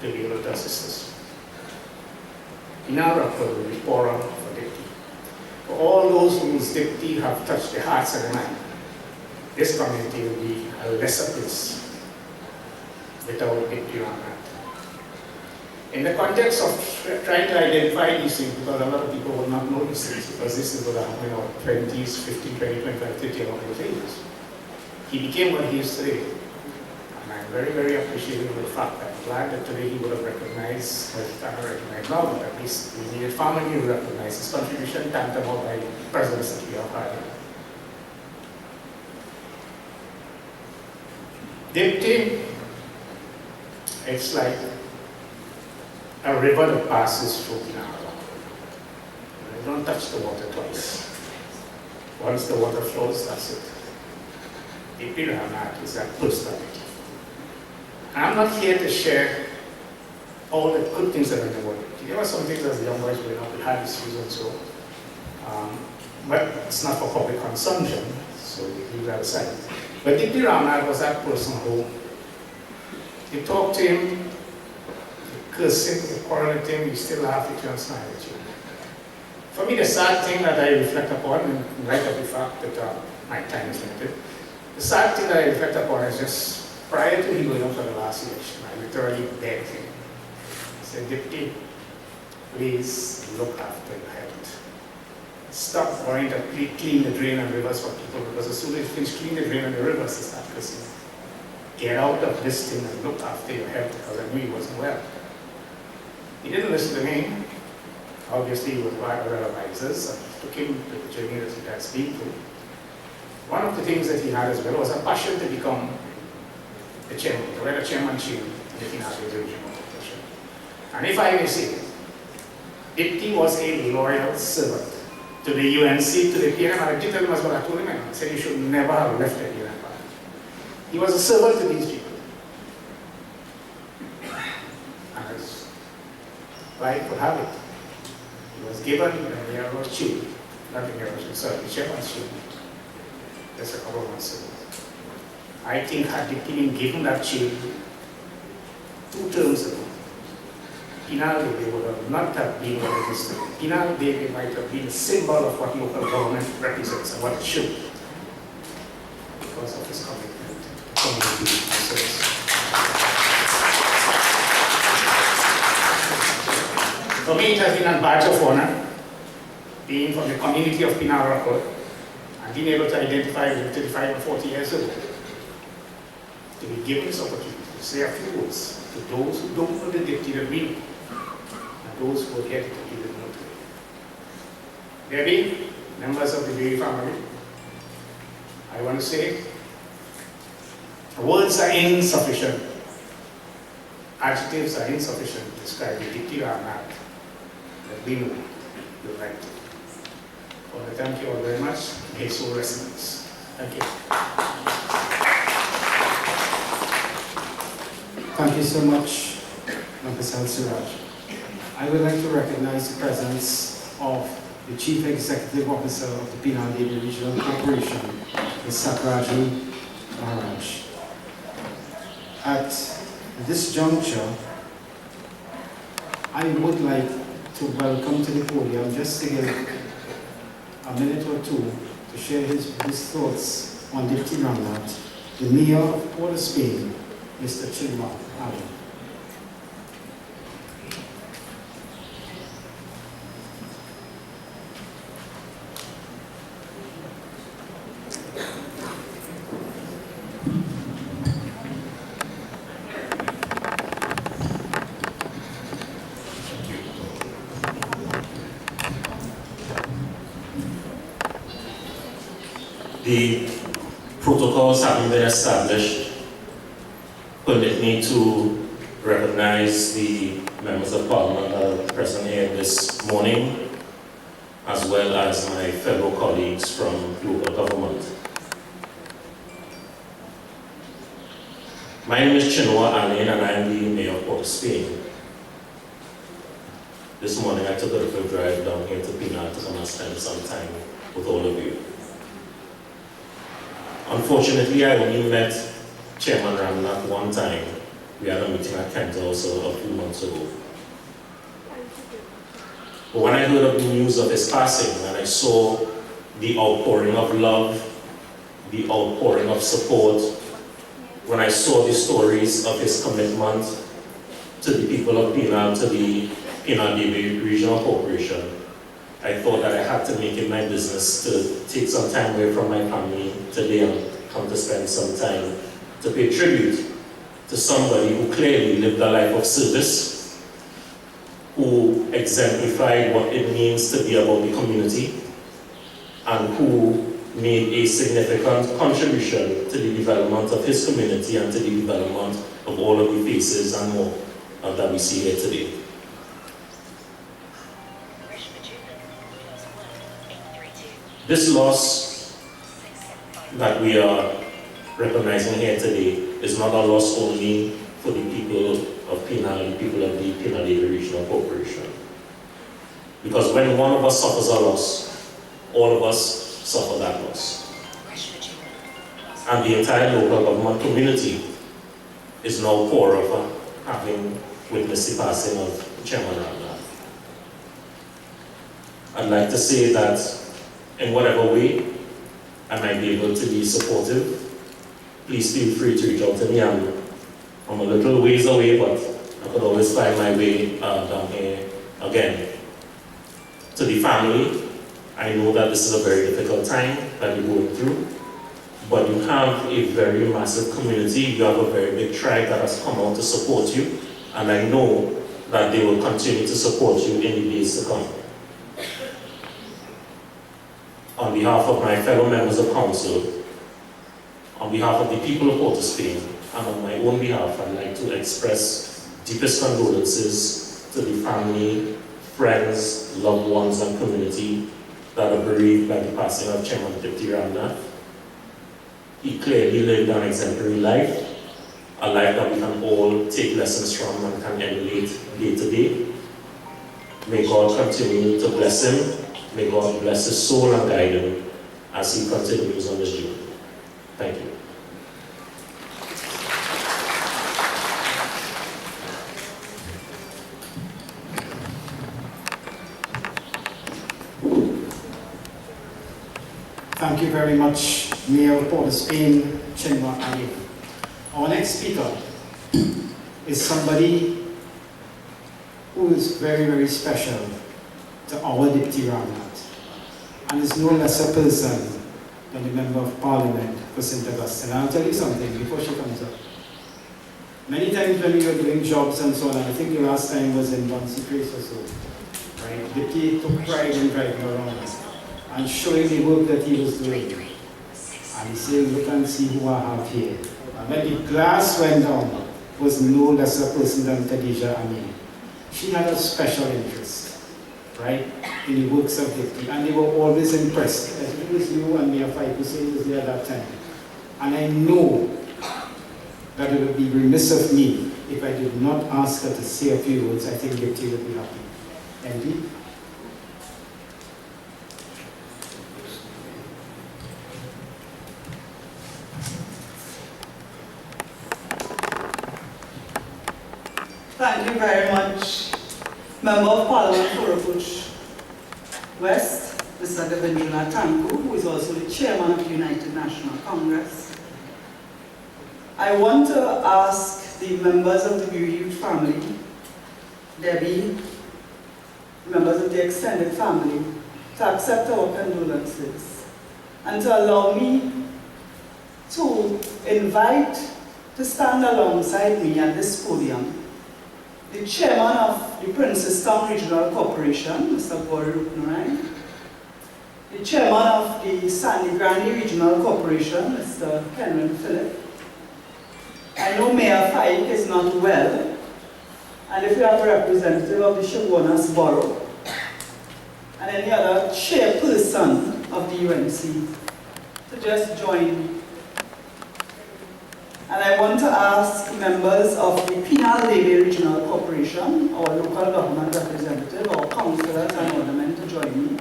to be able to assist us. In our approach, we pour out for Diptee. For all those whose Diptee have touched their hearts and their mind, this community will be a lesser place without Diptee Ramnath. In the context of trying to identify these things, because a lot of people will not know these things, because this is what happened in our 20s, 15, 20, 25, 30, along those ages. He became what he is today. And I'm very, very appreciative of the fact that I'm glad that today he would have recognized, well, he cannot recognize now, but at least we needed family to recognize his contribution, tantamount by the presidents that we have had. Diptee, it's like a river that passes through Penal. You don't touch the water twice. Once the water flows, that's it. Diptee Ramnath is that personality. I'm not here to share all the good things that are in the world. There were some things as young boys growing up, we had issues and so but it's not for public consumption, so we leave that aside. But Diptee Ramnath was that person who, you talk to him, you curse him, you quarrel with him, you still laugh at you and smile at you. For me, the sad thing that I reflect upon, in light of the fact that my time is limited, the sad thing that I reflect upon is just prior to him going up for the last election, I literally begged him. I said, Diptee, please look after your health. Stop worrying to clean the drain and rivers for people, because as soon as you finish cleaning the drain and the rivers, they start cursing. Get out of this thing and look after your health, because I knew he wasn't well. He didn't listen to me. Obviously, he was one of the advisors. I took him to the journey that he has been through. One of the things that he had as well was a passion to become the chairman, to wear the chairmanship in the Penal regional organization. And if I may say, Diptee was a loyal servant to the UNC, to the PNM. I did tell him as well, I told him, I said, you should never have left the UNC. He was a servant to these people. And as life would have it, he was given the year was chewed. Not the year was, sorry, the chairman was chewed. That's a couple of months ago. I think had Diptee been given that shield 2 terms ago, Penal Day would have not have been what it is today. Penal Day might have been a symbol of what local government represents and what it should be, because of his commitment to community service. For me, it has been a badge of honor, being from the community of Penal Rockwood, and being able to identify with 35 and 40 years ago, to be given this opportunity to say a few words to those who don't know the Diptee that we know, and those who are here to give it know today. There be members of the Diptee family, I want to say, words are insufficient, adjectives are insufficient to describe the Diptee Ramnath that we know the right to. Well, thank you all very much. May so rest in peace. Thank you. Thank you so much, Dr. Siraj. I would like to recognize the presence of the Chief Executive Officer of the Penal Regional Corporation, Ms. Sakraji Maharaj. At this juncture, I would like to welcome to the podium, just to give a minute or two to share his thoughts on Diptee Ramnath, the Mayor of Port of Spain, Mr. Chinua Adam. The protocols having been established permit me to recognize the members of Parliament that are present here this morning, as well as my fellow colleagues from local government. My name is Chinua Alain, and I am the Mayor of Port of Spain. This morning I took a little drive down here to Penal to come and spend some time with all of you. Unfortunately, I only met Chairman Ramnath one time. We had a meeting at Kent also a few months ago. But when I heard of the news of his passing and I saw the outpouring of love the outpouring of support, when I saw the stories of his commitment to the people of Penal, to the Penal Regional Corporation, I thought that I had to make it my business to take some time away from my family today and come to spend some time to pay tribute to somebody who clearly lived a life of service, who exemplified what it means to be about the community, and who made a significant contribution to the development of his community and to the development of all of the faces and more that we see here today. This loss that we are recognizing here today is not a loss only for the people of Penal and the people of the Penal Regional Corporation. Because when one of us suffers a loss, all of us suffer that loss. And the entire local government community is now poorer for having witnessed the passing of Chairman Ramnath. I'd like to say that in whatever way I might be able to be supportive, please feel free to reach out to me. I'm a little ways away, but I could always find my way down here again. To the family, I know that this is a very difficult time that you're going through, but you have a very massive community, you have a very big tribe that has come out to support you, and I know that they will continue to support you in the days to come. On behalf of my fellow members of council, on behalf of the people of Port of Spain, and on my own behalf, I'd like to express deepest condolences to the family, friends, loved ones, and community that are bereaved by the passing of Chairman Diptee Ramnath. He clearly lived an exemplary life, a life that we can all take lessons from and can emulate day to day. May God continue to bless him. May God bless his soul and guide him as he continues on this journey. Thank you. Thank you very much, Mayor of Port of Spain, Chinua Ali. Our next speaker is somebody who is very, very special to our Diptee Ramnath, and is no lesser person than the Member of Parliament for St. Augustine. I'll tell you something before she comes up. Many times when we were doing jobs and so on, I think the last time was in Bunsey Place or so, right? Diptee took pride in driving around and showing the work that he was doing. And he said, look and see who I have here. And when the glass went down, was no lesser person than Khadija Amin. She had a special interest, right, in the works of Diptee, and they were always impressed. I think it was you and Mayor Fife who said it was there at that time. And I know that it would be remiss of me if I did not ask her to say a few words. I think Diptee would be happy. MD? Thank you very much, Member of Parliament for Repuch West, Mr. Devendra Tanku, who is also the Chairman of the United National Congress. I want to ask the members of the bereaved family, Debbie, members of the extended family, to accept our condolences and to allow me to invite to stand alongside me at this podium the Chairman of the Princestown Regional Corporation, Mr. Gori Rupnarai, the Chairman of the Sandy Grande Regional Corporation, Mr. Kenron Phillip. I know Mayor Fike is not well, and if you have a representative of the Chaguanas Borough, and any other chairperson of the UNC, to just join me. And I want to ask members of the Penal Regional Corporation, our local government representative, our councillors and aldermen to join me.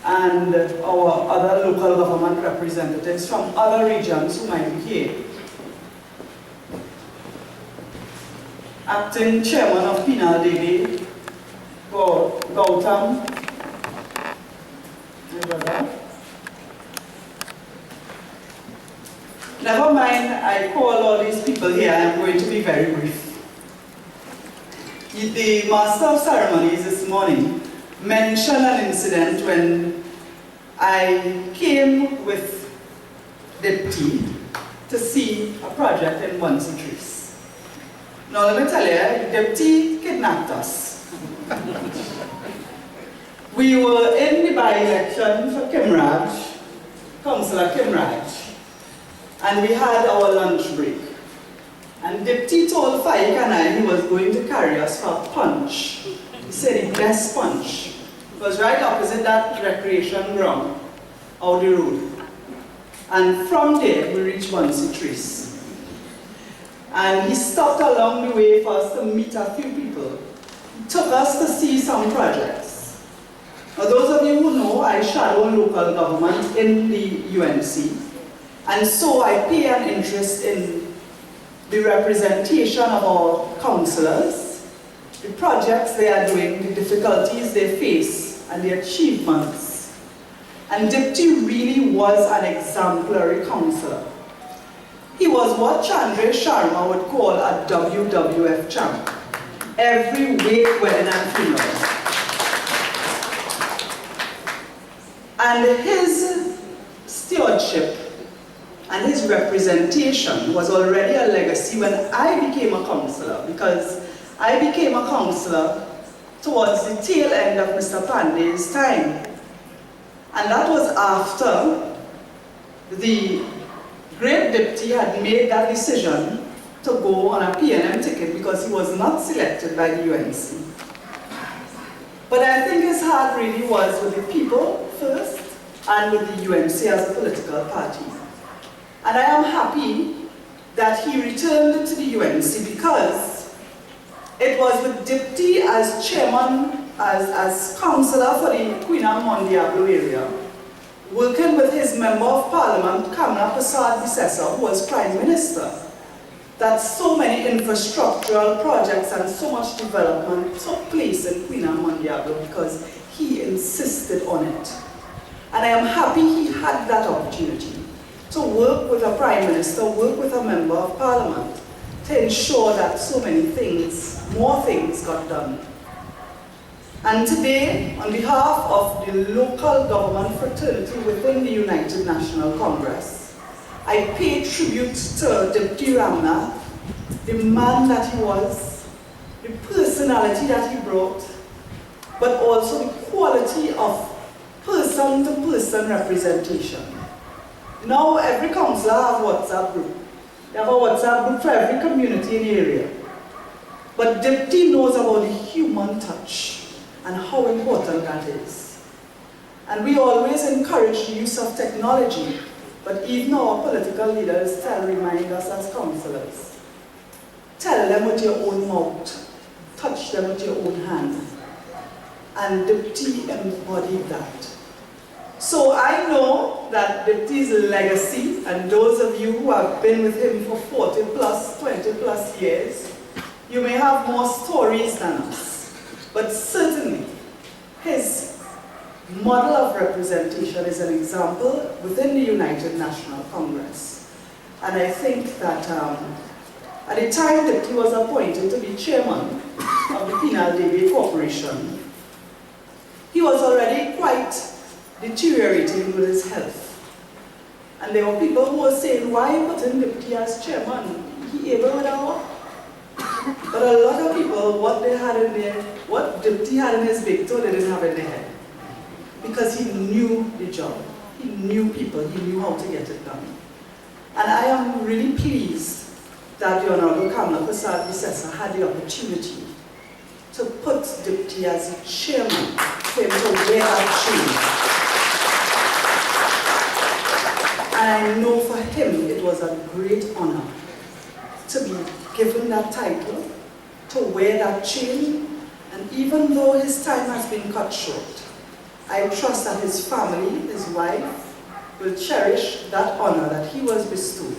And our other local government representatives from other regions who might be here. Acting Chairman of Penal Gautam, never mind, I call all these people here, I'm going to be very brief. The Master of Ceremonies this morning mentioned an incident when I came with Diptee to see a project in Trees. Now let me tell you, Diptee kidnapped us. We were in the by-election for Kimraj, Councillor Kimraj, and we had our lunch break. And Diptee told Faik and I he was going to carry us for a punch. He said the best punch. It was right opposite that recreation ground, out the road. And from there, we reached Trees. And he stopped along the way for us to meet a few people. He took us to see some projects. For those of you who know, I shadow local government in the UNC. And so I pay an interest in the representation of our councillors, the projects they are doing, the difficulties they face, and the achievements. And Diptee really was an exemplary councillor. He was what Chandra Sharma would call a WWF champ. Every wake, wedding, and funeral. And his stewardship and his representation was already a legacy when I became a councillor, because I became a councillor towards the tail end of Mr. Pandey's time. And that was after the great Diptee had made that decision to go on a PNM ticket because he was not selected by the UNC. But I think his heart really was with the people first and with the UNC as a political party. And I am happy that he returned to the UNC because it was with Diptee as chairman, as councillor for the Queen Amman Diablo area, working with his member of parliament, Kamla Prasad Bisesa, who was prime minister, that so many infrastructural projects and so much development took place in Queen Amman Diablo because he insisted on it. And I am happy he had that opportunity to work with a prime minister, work with a member of parliament, to ensure that so many things, more things got done. And today, on behalf of the local government fraternity within the United National Congress, I pay tribute to Diptee Ramnath, the man that he was, the personality that he brought, but also the quality of person-to-person representation. Now every councillor has a WhatsApp group. They have a WhatsApp group for every community in the area. But Diptee knows about the human touch and how important that is. And we always encourage the use of technology, but even our political leaders remind us as councillors. Tell them with your own mouth, touch them with your own hand. And Diptee embodied that. So I know that Diptee's legacy, and those of you who have been with him for 40 plus, 20 plus years, you may have more stories than us, but certainly his model of representation is an example within the United National Congress. And I think that at the time that he was appointed to be chairman of the Penal Corporation, he was already quite deteriorating with his health. And there were people who were saying, why put in Diptee as chairman? He able with our work? But a lot of people, what Diptee had in his big toe, they didn't have in their head. Because he knew the job. He knew people. He knew how to get it done. And I am really pleased that the Honorable Kamla Prasad Bisesa had the opportunity to put Diptee as a chairman for him to wear that chain. And I know for him it was a great honor to be given that title, to wear that chain, and even though his time has been cut short, I trust that his family, his wife, will cherish that honor that he was bestowed.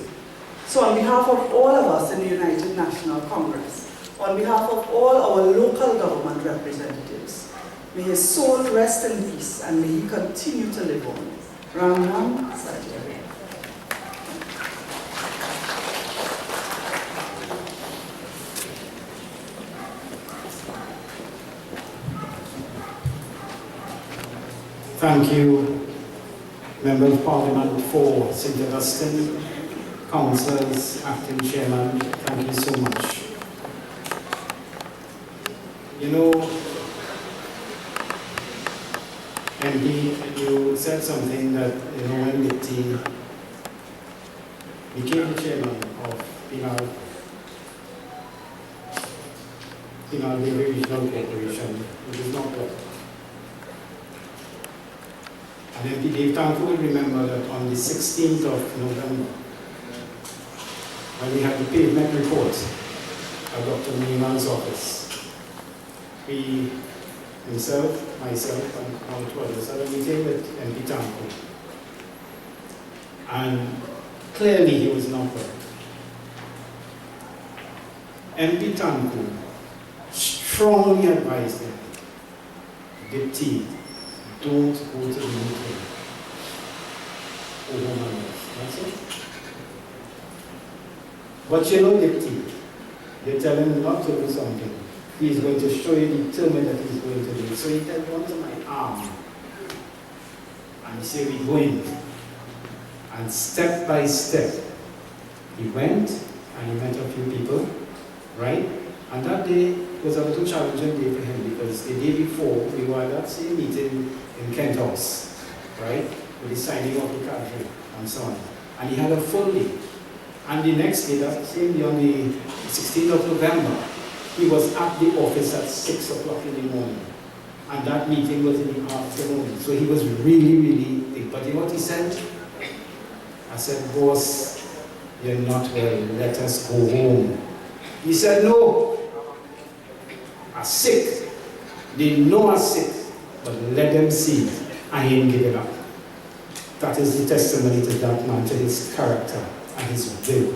So on behalf of all of us in the United National Congress, on behalf of all our local government representatives, may his soul rest in peace and may he continue to live on. Ramnath. Thank you, Member of Parliament for St. Augustine, councillors, acting chairman, thank you so much. You know, MP, you said something that, you know, when Diptee became the chairman of Penal Regional Corporation, it is not well. And MP Dave Tanku will remember that on the 16th of November, when we had the pavement report at Dr. Neiman's office, we, himself, myself, and all 12 of us had a meeting with MP Tanku. And clearly he was not well. MP Tanku strongly advised him, Diptee, don't go to the meeting. Oh my God, that's it. But you know, Diptee, they tell him not to do something. He's going to show you determined that he's going to do it. So he held onto my arm and he said, we're going. And step by step, he went and he met a few people, right? And that day was a little challenging day for him because the day before we were at that same meeting in Kent House, right? With the signing of the cadre and so on. And he had a full day. And the next day, that same day on the 16th of November, he was at the office at 6 o'clock in the morning. And that meeting was in the afternoon. So he was really, really big. But you know what he said? I said, boss, you're not well, let us go home. He said, no, I'm sick. They know I'm sick, but let them see I ain't giving up. That is the testimony to that man, to his character and his will.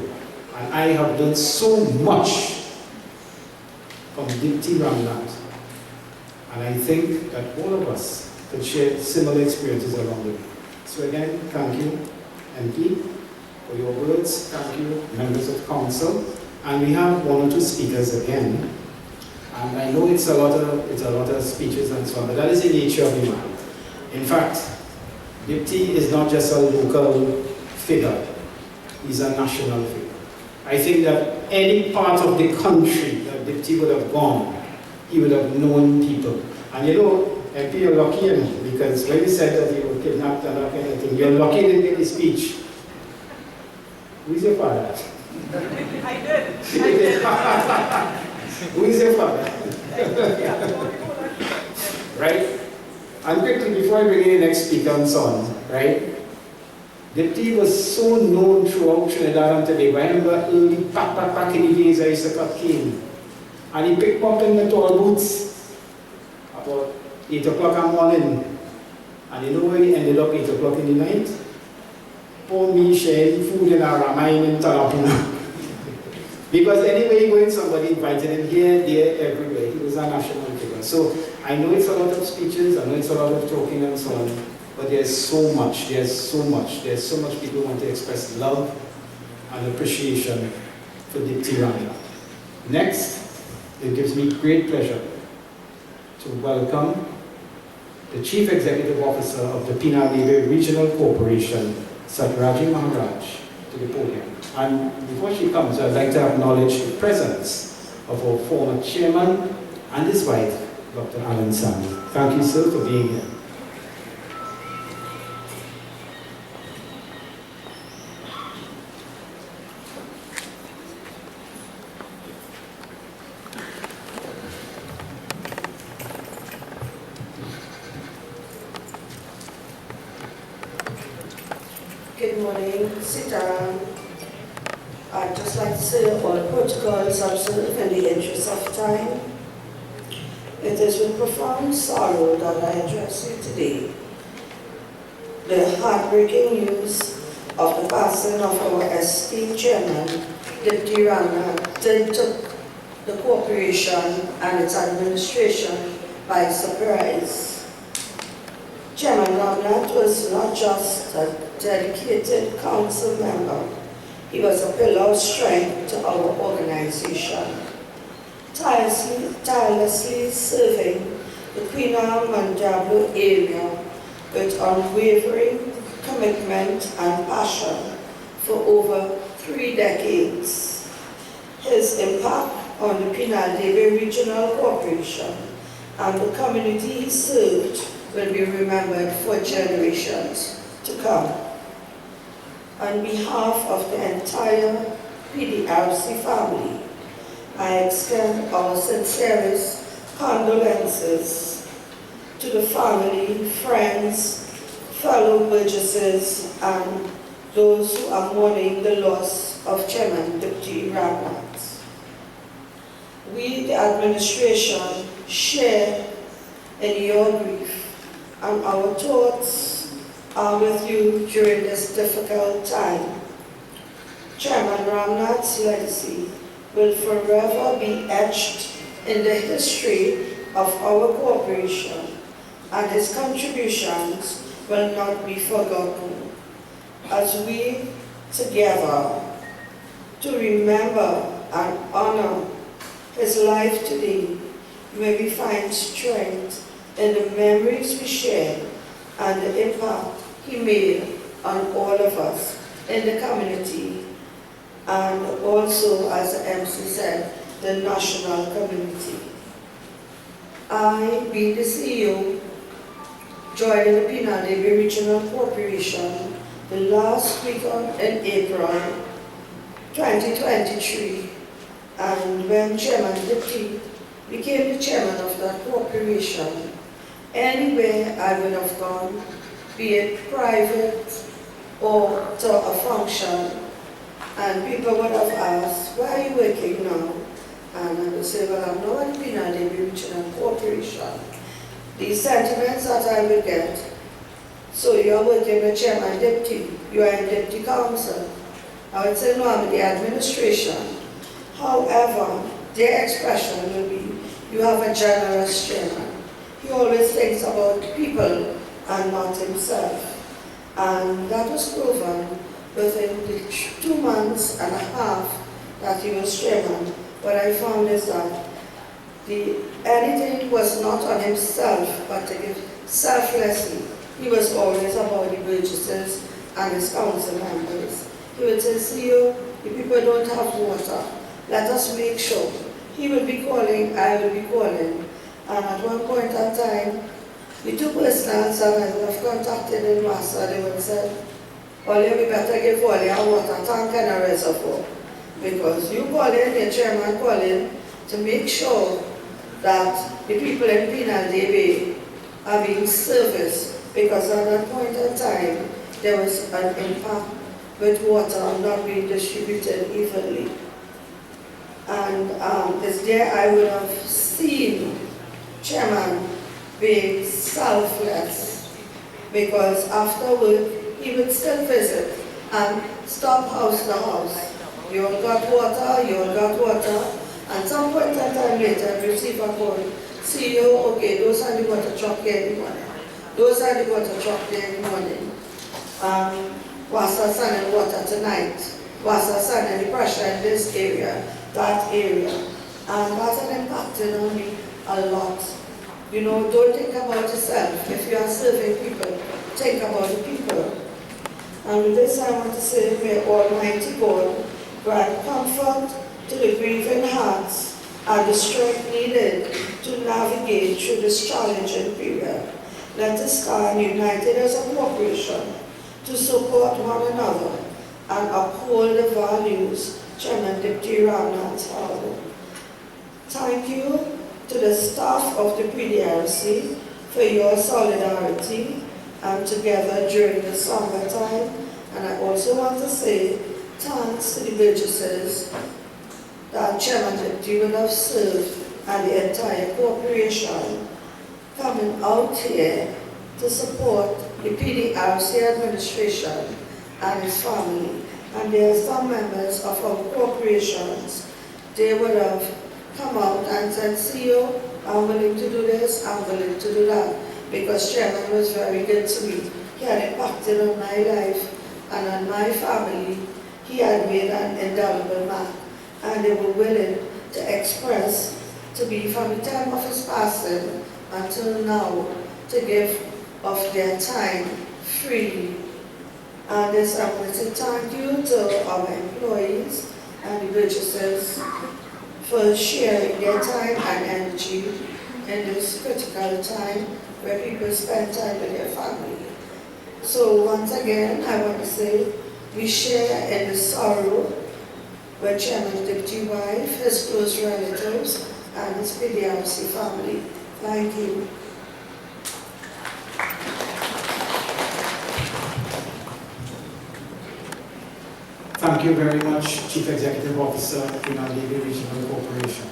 And I have done so much from Diptee Ramnath. And I think that all of us could share similar experiences along the way. So again, thank you, MP, for your words. Thank you, members of council. And we have one or two speakers again. And I know it's a lot of speeches and so on, but that is the nature of the man. In fact, Diptee is not just a local figure, he's a national figure. I think that any part of the country that Diptee would have gone, he would have known people. And you know, MP, you're lucky, you know, because when you said that you were kidnapped and that kind of thing, you're lucky in the speech. Who's your father? I did. Who is your father? Right? And quickly, before I bring in the next speaker and so on, right? Diptee was so known throughout Trinidad and Tobago. I remember early back in the days I used to cut cane. And he picked me up in the tall boots about 8 o'clock in the morning. And you know where he ended up 8 o'clock in the night? Poor me sharing food in a Ramain in Talapuna. Because anyway, going somebody invited him here, there, everywhere. He was a national figure. So I know it's a lot of speeches, I know it's a lot of talking and so on, but there's so much people want to express love and appreciation for Diptee Ramnath. Next, it gives me great pleasure to welcome the Chief Executive Officer of the Penal Regional Corporation, Satyaraji Maharaj, to the podium. And before she comes, I'd like to acknowledge the presence of our former chairman and his wife, Dr. Alan Sami. Thank you, sir, for being here. Good morning, Sitaram. I'd just like to say all protocols observed in the interest of time. It is with profound sorrow that I address you today. The heartbreaking news of the passing of our esteemed chairman, Diptee Ramnath, did took the corporation and its administration by surprise. Chairman Ramnath was not just a dedicated council member, he was a pillar of strength to our organization, tirelessly serving the Queen Anne and Diablo area with unwavering commitment and passion for over 3 decades. His impact on the Penal Regional Corporation and the community he served will be remembered for generations to come. On behalf of the entire PDRC family, I extend our sincerest condolences to the family, friends, fellow burgesses, and those who are mourning the loss of Chairman Diptee Ramnath. We, the administration, share in your grief, and our thoughts are with you during this difficult time. Chairman Ramnath's legacy will forever be etched in the history of our corporation, and his contributions will not be forgotten. As we together to remember and honor his life today, may we find strength in the memories we share and the impact he made on all of us in the community, and also, as the MC said, the national community. I, being the CEO, joining the Penal Regional Corporation the last week in April 2023, and when Chairman Diptee became the chairman of that corporation, anywhere I would have gone, be it private or to a function, and people would have asked, why are you working now? And I would say, well, I'm not at the Penal Regional Corporation. These sentiments that I would get, so you're working with Chairman Diptee, you are in Deputy Council. I would say, no, I'm in the administration. However, their expression will be, you have a generous chairman. He always thinks about people and not himself. And that was proven within the 2 months and a half that he was chairman. What I found is that anything was not on himself, but to give selflessly. He was always about the burgesses and his council members. He would say, CEO, the people don't have water. Let us make sure. He will be calling, I will be calling. And at one point in time, the 2 persons that I would have contacted in Master, they would say, Ollie, we better give Ollie a water tank and a reservoir. Because you calling, your chairman calling, to make sure that the people in Penal Bay are being serviced. Because at that point in time, there was an impact with water not being distributed evenly. And it's there I would have seen Chairman being selfless, because after work he would still visit and stop house to house. You all got water, you all got water, and some point in time later I receive a call, CEO, okay, those are the water truck here in the morning. Those are the water truck there in the morning. Wasa sending water tonight. Wasa sending the pressure in this area, that area. And that has impacted on me a lot. You know, don't think about yourself. If you are serving people, think about the people. And with this I want to say, may Almighty God grant comfort to the grieving hearts and the strength needed to navigate through this challenging period. Let us stand united as a corporation to support one another and uphold the values Chairman Diptee Ramnath held. Thank you to the staff of the PDRC for your solidarity and together during the summer time. And I also want to say thanks to the burgesses that Chairman Diptee would have served and the entire corporation coming out here to support the PDRC administration and his family. And there are some members of our corporations, they would have come out and said, CEO, I'm willing to do this, I'm willing to do that, because Chairman was very good to me. He had impacted on my life and on my family. He had made an indelible mark, and they were willing to express, to be from the time of his passing until now, to give of their time freely. And this I want to thank you to our employees and the purchasers for sharing their time and energy in this critical time where people spend time with their family. So once again, I want to say we share in the sorrow with Chairman Diptee wife, his close relatives, and his PDRC family. Thank you. Thank you very much, Chief Executive Officer, Penal Regional Corporation.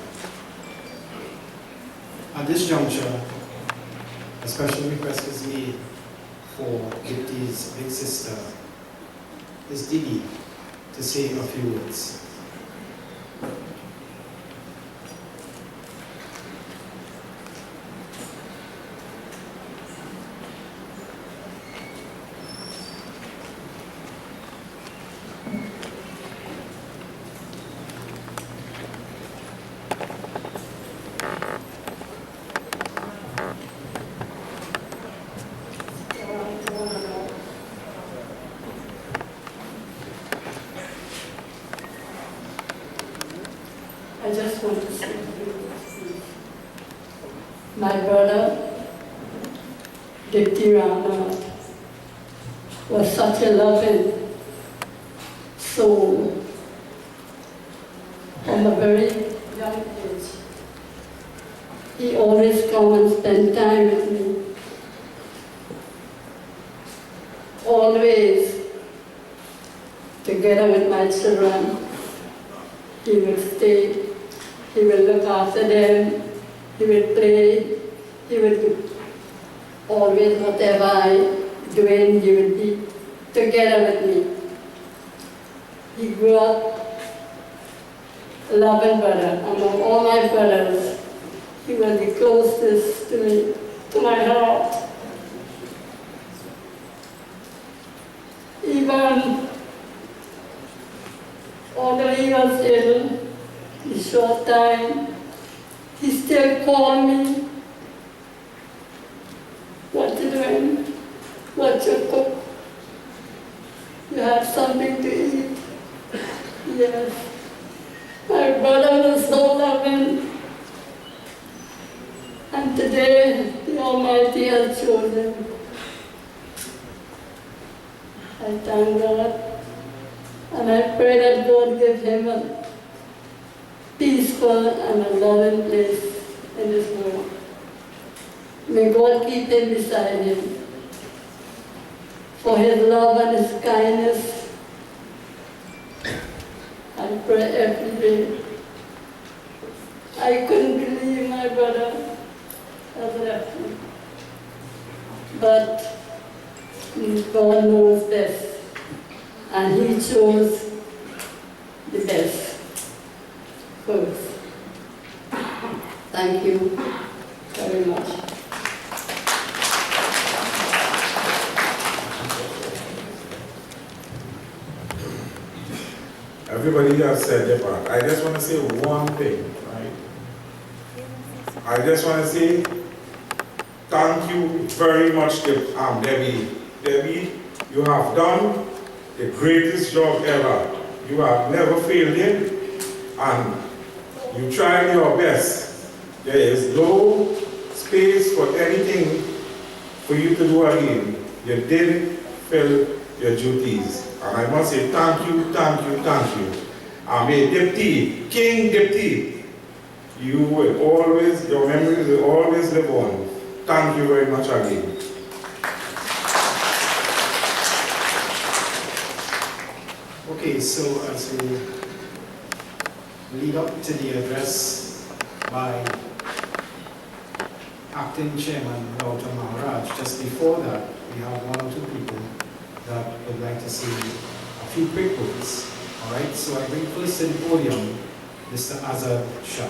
At this juncture, a special request is made for Diptee's big sister, Ms. Didi, to say a few words. I just want to say to you, my brother, Diptee Ramnath, was such a loving soul from a very young age. He always come and spend time with me. Always together with my children. He would stay. He will look after them, he will play, he would always, whatever I doing, he would be together with me. He grew up a loving brother. Among all my brothers, he was the closest to me, to my heart. Even although he was ill, a short time, he still called me. What you doing? What you cook? You have something to eat? Yes. My brother was so loving. And today, the Almighty has chosen him. I thank God. And I pray that God give him a peaceful and a loving place in this world. May God keep him beside him for his love and his kindness. I pray every day. I couldn't believe my brother has left me. But God knows best. And he chose the best first. Thank you very much. Everybody has said their part. I just want to say one thing, right? I just want to say thank you very much, Debbie. Debbie, you have done the greatest job ever. You have never failed it, and you tried your best. There is no space for anything for you to do again. You did fulfill your duties. And I must say thank you, thank you, thank you. And may Diptee, King Diptee, you will always, your memories will always live on. Thank you very much again. Okay, so as we lead up to the address by Acting Chairman Dr. Maharaj, just before that, we have one or two people that would like to say a few quick words. All right, so I bring first to the podium Mr. Azad Shah.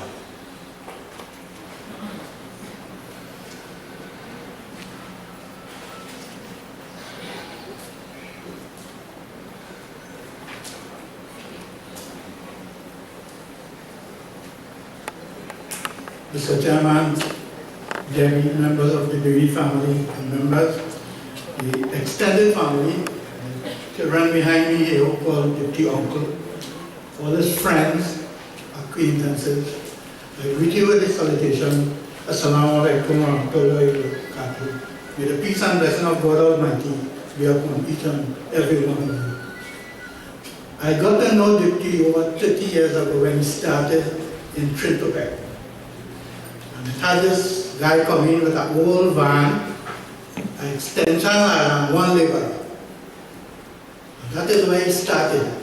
Mr. Chairman, Debbie, members of the bereaved family, and members, the extended family, children behind me here who call Diptee uncle, all his friends, acquaintances. I greet you with this salutation. Assalamu alaikum wa rahmatullahi wa barakatuh. May the peace and blessing of God Almighty be upon each and every one of you. I got to know Diptee over 30 years ago when he started in Trintopec. And it had this guy come in with an old van, an extension and one laborer. And that is where he started.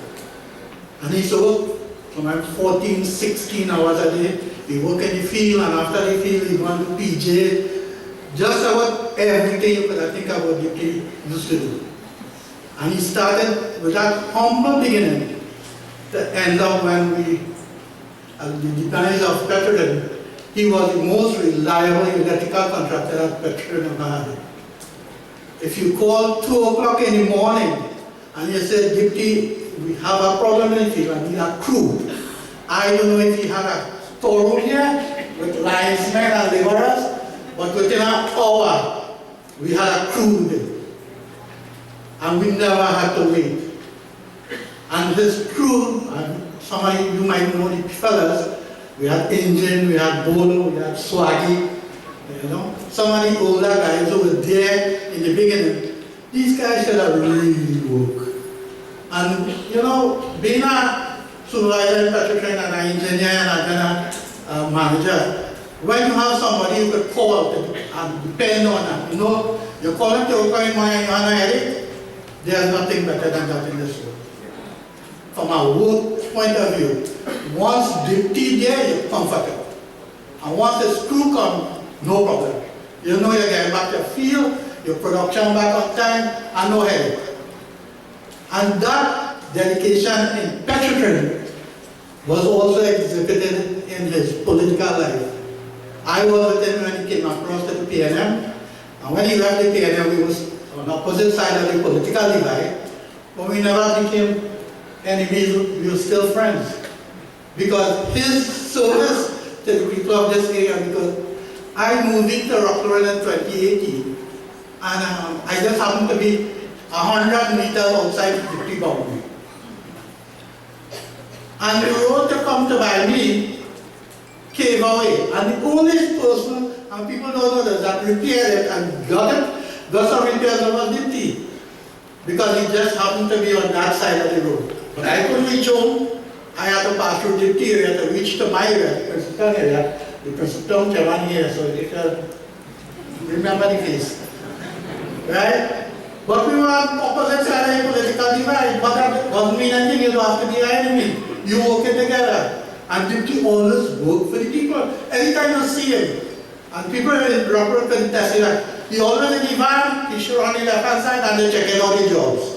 And he worked from 14, 16 hours a day. He worked in the field, and after the field he went to PJ. Just about everything you could think about Diptee used to do. And he started with that humble beginning to end up when we, as the dependency of Petroleum, he was the most reliable electrical contractor that Petroleum ever had. If you call 2 o'clock in the morning and you say, Diptee, we have a problem in the field and we have crew. I don't know if he had a storeroom here with linesmen and laborers, but within an hour we had a crew there. And we never had to wait. And his crew, and some of you might know the fellas, we had Engine, we had Bolo, we had Swaggy, you know. Some of the older guys who were there in the beginning, these guys should have really worked. And you know, being a supervisor in Petrotrain and an engineer and a manager, when you have somebody you could call and depend on them, you know, you call them to open in my headache, there's nothing better than that in this world. From a work point of view, once Diptee there, you're comfortable. And once the crew comes, no problem. You know you're getting back to your field, your production back on time, and no headache. And that dedication in Petrotrain was also exhibited in his political life. I was with him when he came across to the PNM, and when he left the PNM, we was on the opposite side of the political divide, but we never became enemies, we were still friends. Because his service to the people of this area, because I moved into Rockland in 2018, and I just happened to be 100 meters outside the Diptee boundary. And the road to come to buy me came away, and the only person, and people don't know this, that repaired it and got some repairs was Diptee, because he just happened to be on that side of the road. But I couldn't reach home. I had to pass through Diptee area to reach to my area, the Princeton area, the Princeton Chairman here, so they can remember the face. Right? But we were on opposite side of the political divide, but that doesn't mean anything, you don't have to be an enemy. You work it together. And Diptee always worked for the people. Anytime you see him, and people in Rockland can test you that, he always in the van, he should run the left hand side and they checking out the jobs.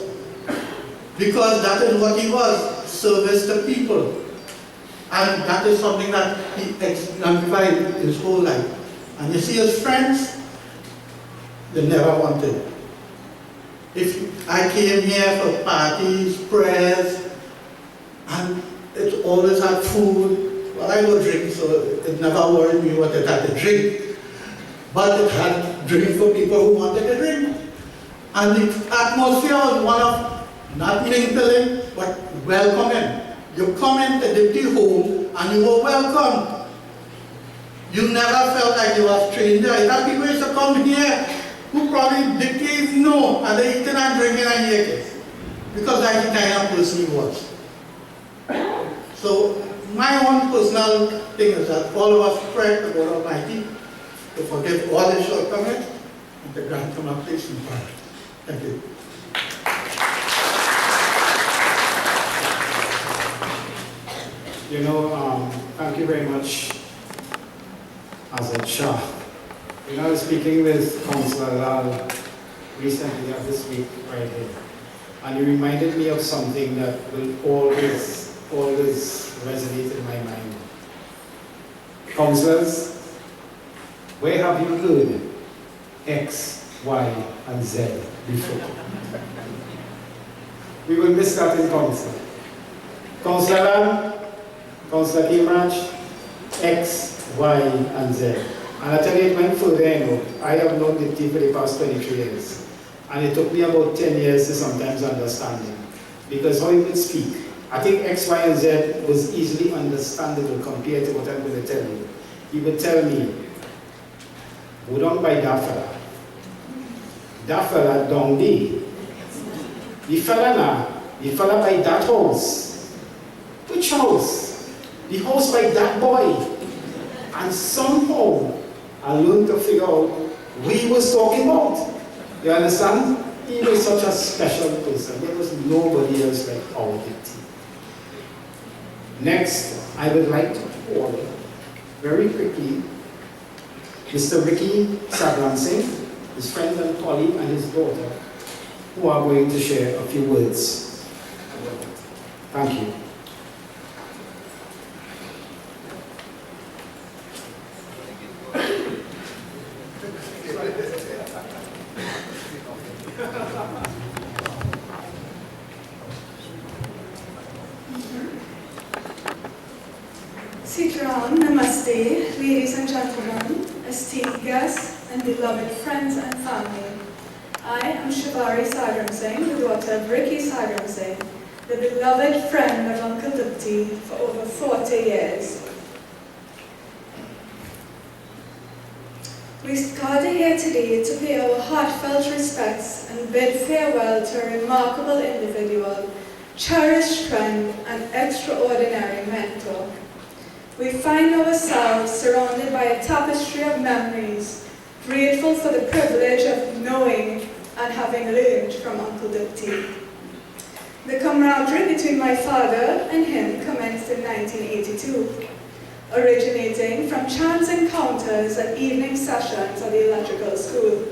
Because that is what he was, service to people. And that is something that he exemplified his whole life. And you see his friends, they never wanted. If I came here for parties, prayers, and it always had food, well I don't drink, so it never worried me what it had to drink. But it had drink for people who wanted to drink. And the atmosphere was one of not mingling, but welcoming. You come into Diptee home and you were welcome. You never felt like you were a stranger. You had people used to come here who probably Diptee know, and they eating and drinking and eating. Because that's the kind of person he was. So my own personal thing is that all of us pray to God Almighty to forgive all his shortcomings and to grant him a place in heaven. Thank you. You know, thank you very much, Azad Shah. You know, I was speaking with Councillor Lal recently, this week, right here, and he reminded me of something that will always resonate in my mind. Councillors, where have you heard X, Y, and Z before? We will miss that in council. Councillor Lal, Councillor Kimraj, X, Y, and Z. And I tell you, it went further, you know. I have known Diptee for the past 23 years. And it took me about 10 years to sometimes understand him. Because how he would speak, I think X, Y, and Z was easily understandable compared to what I'm going to tell you. He would tell me, go down by that fella. That fella down there. The fella by that house. Which house? The house by that boy. And somehow, I learned to figure out what he was talking about. You understand? He was such a special person. There was nobody else like our Diptee. Next, I would like to call, very quickly, Mr. Ricky Sagran Singh, his friend and colleague, and his daughter, who are going to share a few words. Thank you. Sitram, Namaste, ladies and gentlemen, esteemed guests, and beloved friends and family. I am Shivari Sagran Singh, the daughter of Ricky Sagran Singh, the beloved friend of Uncle Diptee for over 40 years. We gather here today to pay our heartfelt respects and bid farewell to a remarkable individual, cherished friend, and extraordinary mentor. We find ourselves surrounded by a tapestry of memories, grateful for the privilege of knowing and having learned from Uncle Diptee. The camaraderie between my father and him commenced in 1982, originating from chance encounters at evening sessions at the electrical school.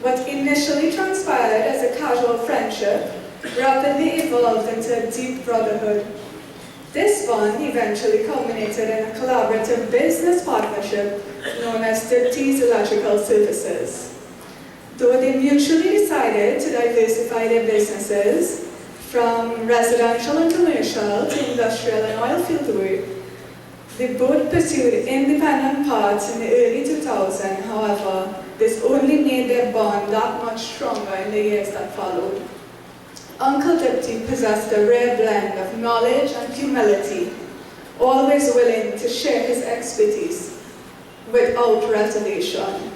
What initially transpired as a casual friendship rapidly evolved into a deep brotherhood. This bond eventually culminated in a collaborative business partnership known as Diptee's Electrical Services. Though they mutually decided to diversify their businesses from residential and commercial to industrial and oil field work, they both pursued independent paths in the early 2000s. However, this only made their bond that much stronger in the years that followed. Uncle Diptee possessed a rare blend of knowledge and humility, always willing to share his expertise without reservation.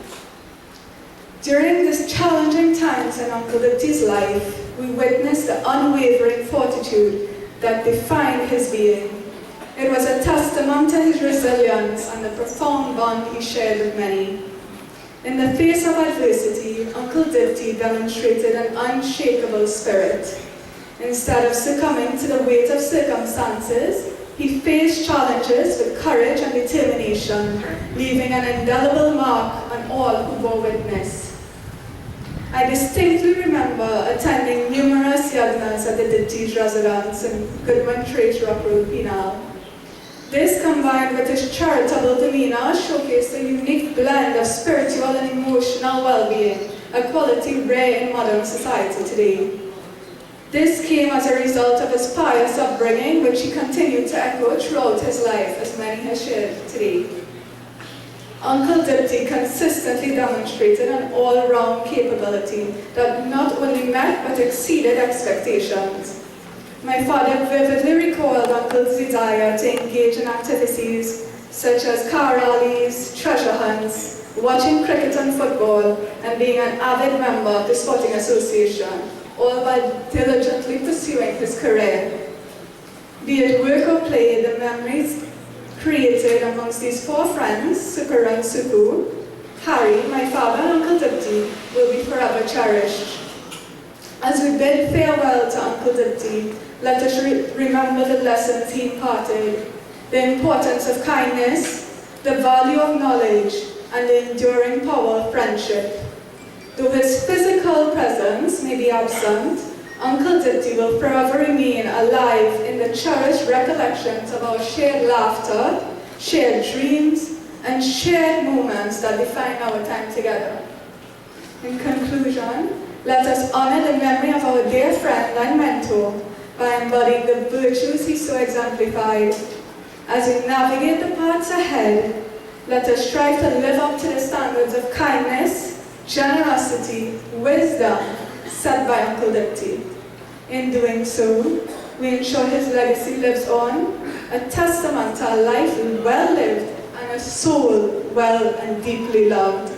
During these challenging times in Uncle Diptee's life, we witnessed the unwavering fortitude that defined his being. It was a testament to his resilience and the profound bond he shared with many. In the face of adversity, Uncle Diptee demonstrated an unshakable spirit. Instead of succumbing to the weight of circumstances, he faced challenges with courage and determination, leaving an indelible mark on all who bore witness. I distinctly remember attending numerous yagnas at the Diptee's residence in Goodman Trace Rock Road, Penal. This, combined with his charitable demeanor, showcased a unique blend of spiritual and emotional well-being, a quality rare in modern society today. This came as a result of his pious upbringing, which he continued to echo throughout his life, as many have shared today. Uncle Diptee consistently demonstrated an all-round capability that not only met but exceeded expectations. My father vividly recalled Uncle's desire to engage in activities such as car rallies, treasure hunts, watching cricket and football, and being an avid member of the Sporting Association, all while diligently pursuing his career. Be it work or play, the memories created amongst these four friends, Sukura and Suku, Harry, my father, and Uncle Diptee, will be forever cherished. As we bid farewell to Uncle Diptee, let us remember the lessons he imparted, the importance of kindness, the value of knowledge, and the enduring power of friendship. Though his physical presence may be absent, Uncle Diptee will forever remain alive in the cherished recollections of our shared laughter, shared dreams, and shared moments that define our time together. In conclusion, let us honor the memory of our dear friend and mentor by embodying the virtues he so exemplified. As we navigate the paths ahead, Let us strive to live up to the standards of kindness, generosity, wisdom set by Uncle Diptee. In doing so, we ensure his legacy lives on, a testament to a life well lived and a soul well and deeply loved.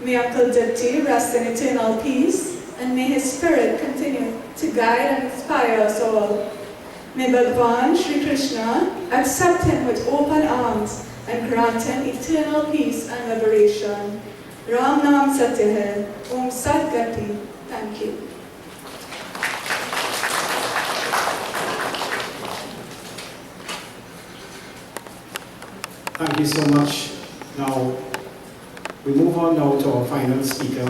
May Uncle Diptee rest in eternal peace, and may his spirit continue to guide and inspire us all. May Bhagwan Sri Krishna accept him with open arms and grant him eternal peace and liberation. Ramnath Satyahe, Om Sat Gati. Thank you. Thank you so much. Now, we move on now to our final speaker,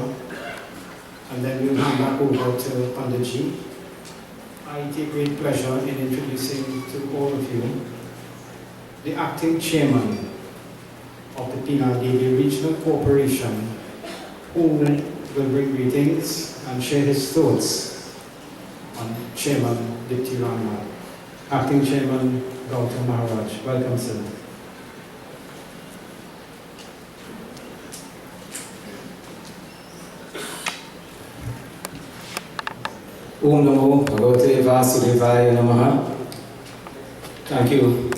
and then we'll hand back over to Panditji. I take great pleasure in introducing to all of you the acting chairman of the Penal Regional Corporation, who will bring greetings and share his thoughts on Chairman Diptee Ramnath. Acting Chairman Dr. Maharaj. Welcome, sir. Om Namo Bhagavate Vasudevaya Namaha. Thank you,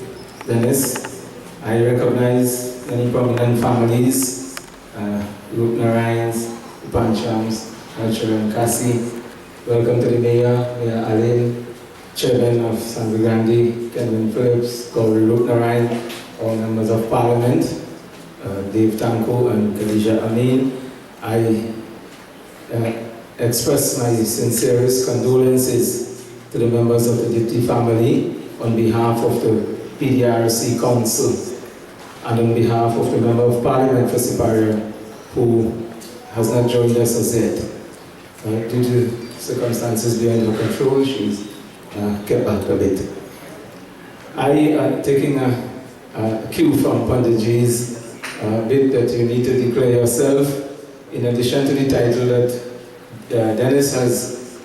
Dennis. I recognize many prominent families, Rup Narayans, Panchams, Archer and Kasi. Welcome to the Mayor, Mayor Alain, Chairman of San Grande, Kevin Phillips, Gauri Rup Narayan, all members of Parliament, Dave Tanko and Khadija Amin. I express my sincerest condolences to the members of the Diptee family on behalf of the PDRC Council and on behalf of the Member of Parliament for Siparia, who has not joined us as yet. Due to circumstances beyond her control, she's kept back a bit. Taking a cue from Panditji's bit that you need to declare yourself, in addition to the title that Dennis has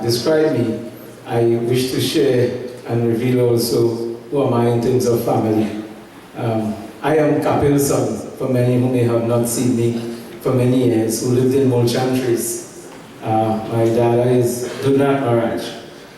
described me, I wish to share and reveal also who am I in terms of family. I am Kapil's son, for many who may have not seen me for many years, who lived in Mulchantries. My dad is Dunat Maharaj.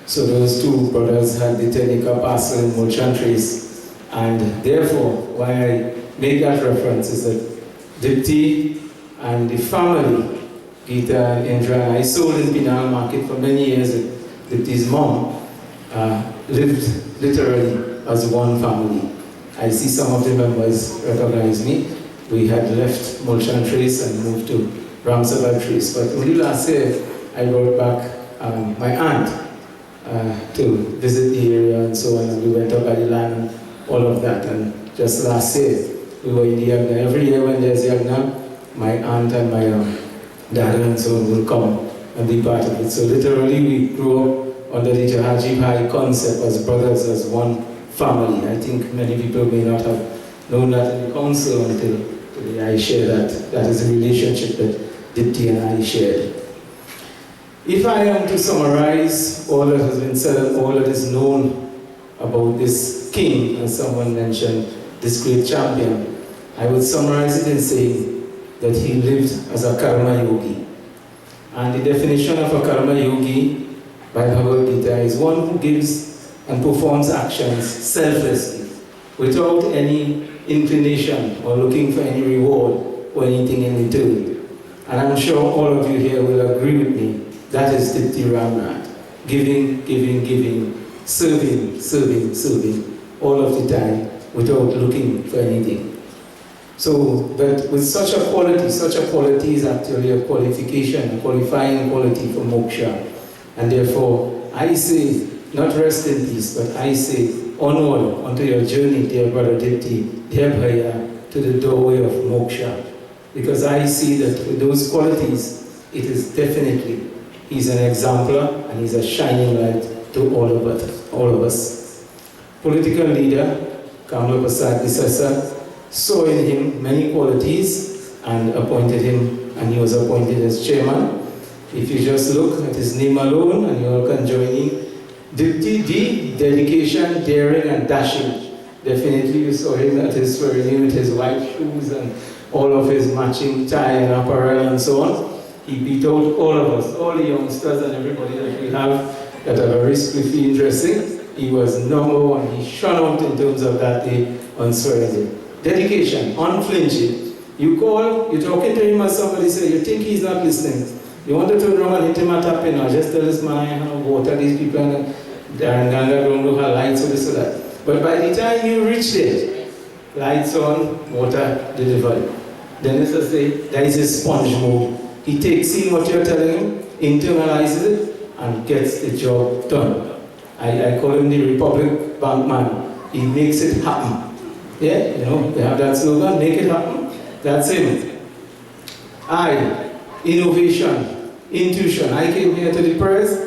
So those two brothers had the 10-acre parcel in Mulchantries. And therefore, why I make that reference is that Diptee and the family, Gita and Indra, I sold in Penal Market for many years with Diptee's mom, lived literally as one family. I see some of the members recognize me. We had left Mulchantries and moved to Ramsabatries, but only last year I brought back my aunt to visit the area and so on, and we went up by the land and all of that. And just last year we were in the Yagna. Every year when there's Yagna, my aunt and my dad and so on will come and be part of it. So literally we grew up under the Jahaji Bhai concept as brothers, as one family. I think many people may not have known that in the council until today I share that. That is the relationship that Diptee and I shared. If I am to summarize all that has been said and all that is known about this king, as someone mentioned, this great champion, I would summarize it in saying that he lived as a karma yogi. And the definition of a karma yogi by Bhagavad Gita is one who gives and performs actions selflessly, without any inclination or looking for any reward or anything in return. And I'm sure all of you here will agree with me, that is Diptee Ramnath. Giving, giving, giving, serving, serving, serving, all of the time, without looking for anything. So, but with such a quality is actually a qualification, a qualifying quality for moksha. And therefore, I say, not rest in peace, but I say, onward onto your journey, dear brother Diptee, dear Bhaiya, to the doorway of moksha. Because I see that with those qualities, it is definitely, he's an exemplar and he's a shining light to all of us. Political leader, Kamla Prasad Visasa, saw in him many qualities and appointed him, and he was appointed as chairman. If you just look at his name alone, and you all can join in, Diptee, D, dedication, daring and dashing. Definitely you saw him at his swearing with his white shoes and all of his matching tie and apparel and so on. He beat out all of us, all the youngsters and everybody that we have that are very squiffy interesting. He was number one. He shone out in terms of that day on swearing day. Dedication, unflinching. You call, you're talking to him as somebody say, you think he's not listening. You want to turn around and hit him at a pin or just tell this man, I have water these people and they're going to have lights or this or that. But by the time you reach there, lights on, water delivered. Then it's to say, that is a sponge move. He takes in what you're telling him, internalizes it, and gets the job done. I call him the Republic Bank man. He makes it happen. Yeah, you know, they have that slogan, make it happen. That's him. Innovation, intuition. I came here to the press,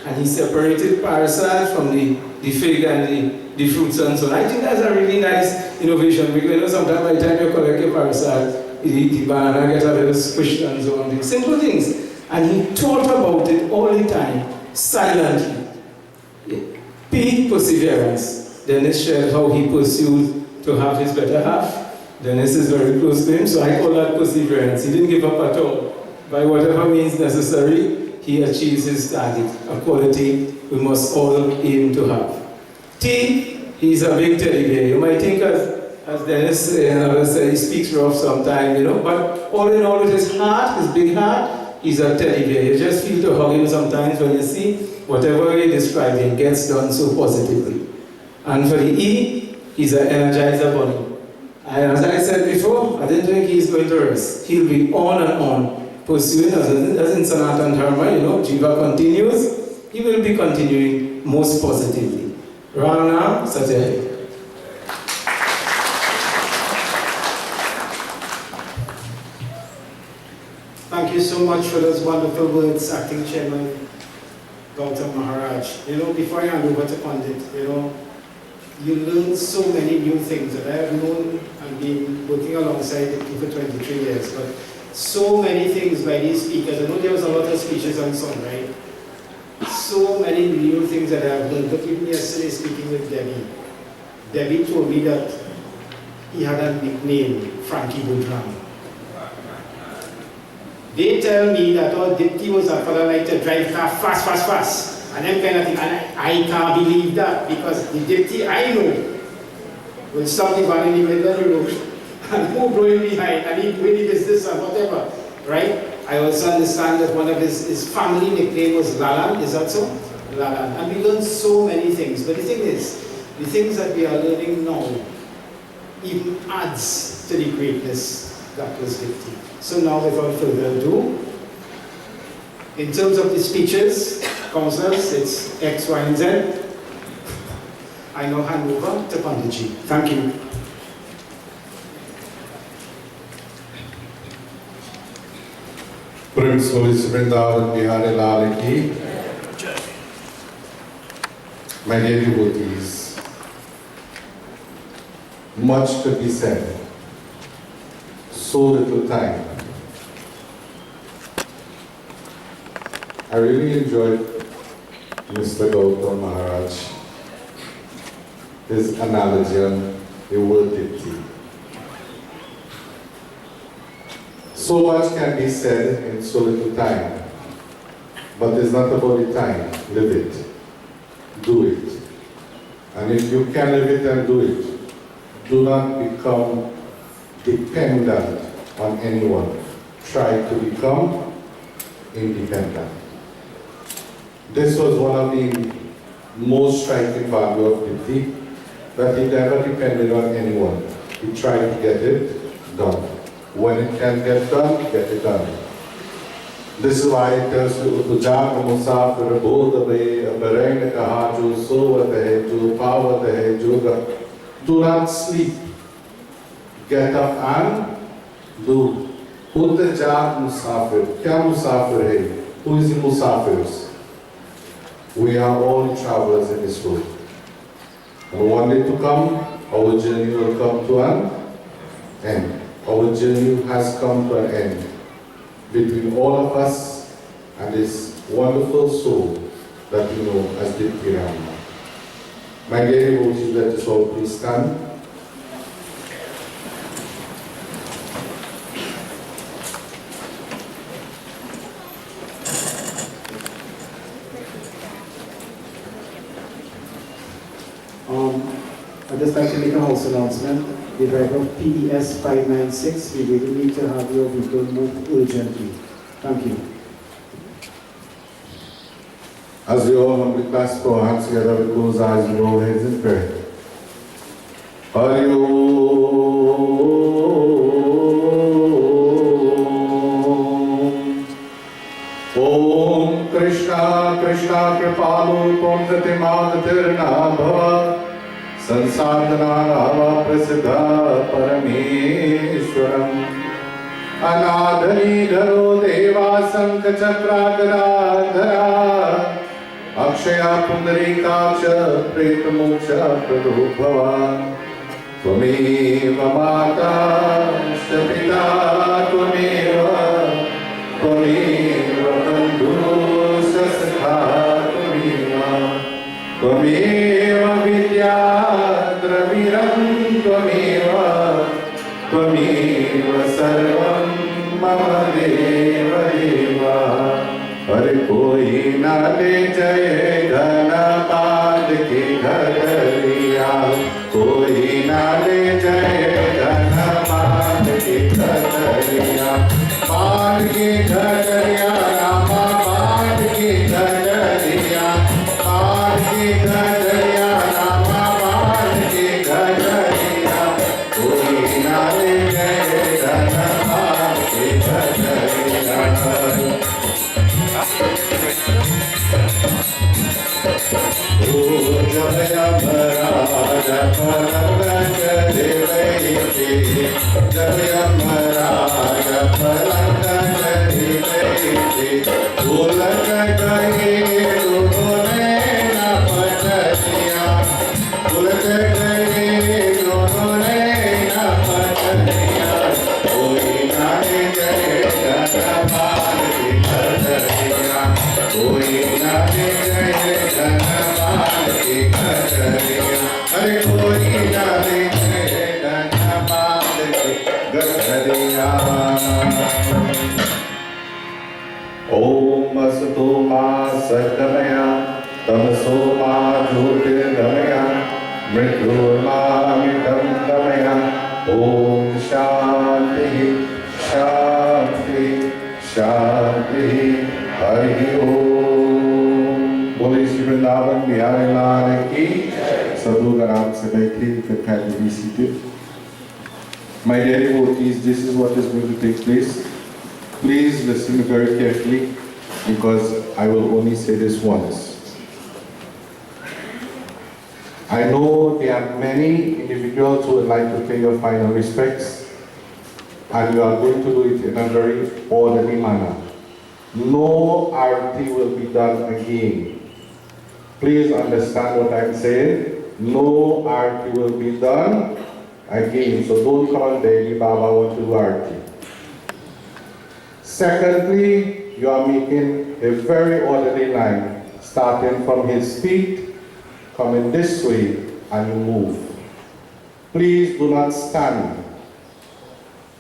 and he separated parasite from the fig and the fruits and so on. I think that's a really nice innovation, because you know, sometimes by the time you collect your parasite, the banana gets a little squished and so on. Simple things. And he thought about it all the time, silently. Peak perseverance. Dennis shared how he pursued to have his better half. Dennis is very close to him, so I call that perseverance. He didn't give up at all. By whatever means necessary, he achieves his target, a quality we must all aim to have. T, he's a big teddy bear. You might think, as Dennis and others say, he speaks rough sometimes, you know, but all in all, with his heart, his big heart, he's a teddy bear. You just feel to hug him sometimes when you see whatever he describes, he gets done so positively. And for the E, he's an energizer bunny. And as I said before, I didn't think he's going to rest. He'll be on and on, pursuing, as in Sanatan Dharma, you know, Jiva continues. He will be continuing most positively. Ramnath, Satya. Thank you so much for those wonderful words, Acting Chairman Gautam Maharaj. You know, before I hand over to Pandit, you know, you learn so many new things that I have known and been working alongside Diptee for 23 years, but so many things by these speakers. I know there was a lot of speeches on some, right? So many new things that I have learned. But even yesterday speaking with Debbie told me that he had a nickname, Frankie Boudran. They tell me that Diptee was a fellow like to drive car fast. And them kind of thing. And I can't believe that, because the Diptee I know will stop the van in the middle of the road and move blowing behind and he doing the business and whatever. Right? I also understand that one of his family nickname was Lalan. Is that so? Lalan. And we learn so many things. But the thing is, the things that we are learning now even adds to the greatness that was Diptee. So now, without further ado, in terms of the speeches, councillors, it's X, Y, and Z. I now hand over to Panditji. Thank you. Prince Holy Vrindavan Bihari Lal Ki. My dear devotees, much to be said, so little time. I really enjoyed Mr. Gautam Maharaj, his analogy on the word Diptee. So much can be said in so little time, but it's not about the time. Live it. Do it. And if you can live it and do it, do not become dependent on anyone. Try to become independent. This was one of the most striking values of Diptee, that he never depended on anyone. He tried to get it done. When it can get done, get it done. This is why it tells you, Ujjag Musafir Bodhabe, Abarang Kahaju, Sovate, Ju, Pavate, Juga. Do not sleep. Get up and do. Ujjag Musafir. Kya Musafir hai? Who is the Musafirs? We are all travelers in this world. And one day to come, our journey will come to an end. Our journey has come to an end between all of us and this wonderful soul that we know as Diptee. My dear devotees, let us all please stand. I'd just like to make a house announcement. The driver of PDS 596, we really need to have your vehicle moved urgently. Thank you. As we all humbly clasp our hands together, we close our eyes and bow heads in prayer. Hari Om. Om Krishna Krishna Kripalu Pom Pratimadhatirna Bhava Sansardana Nava Prasiddha Parameshwaram Anadani Dharo Deva Sankha Chakradhara Akshaya Pundarikaksha Preta Moksha Pradubhava Tvameva Mata Shapita Tvameva Bandhu Sasakha Tvameva Vidya Draviram Tvameva Sarvam Mama Deva Deva Hare koi na le jaye dhanapad ki ghadariya koi na le jaye dhanapad ki ghadariya pad ki ghadariya rama pad ki ghadariya pad ki ghadariya rama pad ki ghadariya koi na le jaye dhanapad ki ghadariya Jaya Maharaja Palanga Devayati Jaya Maharaja Palanga Devayati Ulaka Gaye Lune Na Pataniya Ulaka Gaye Lune Na Pataniya Koi Nane Jaye Dhanapad Ki Ghadariya Koi Nane Jaye Dhanapad Ki Ghadariya Hare koi nane jaye dhanapad ki ghadariya Om Asato Ma Sadgamaya Tamaso Ma Jyotirgamaya Mrityurma Amitam Gamaya Om Shanti Shanti Shanti Hari Om Bole Shri Vrindavan Bihari Lal Ki Sadhu Garam se बैठे फिर kindly be seated. My dear devotees, this is what is going to take place. Please listen very carefully because I will only say this once. I know there are many individuals who would like to pay your final respects and you are going to do it in a very orderly manner. No arati will be done again. Please understand what I'm saying. No arati will be done again. So don't come and beg Baba want to do arati. Secondly, you are making a very orderly line, starting from his feet, coming this way, and you move. Please do not stand.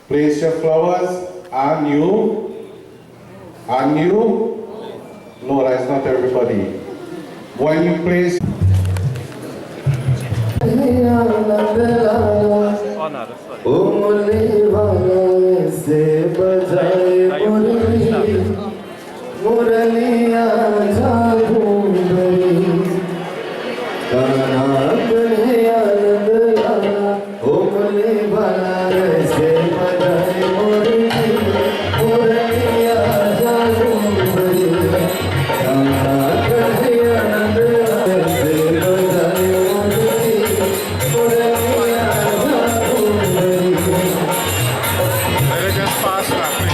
Place your flowers, and you. No, that's not everybody. When you place Just fast track.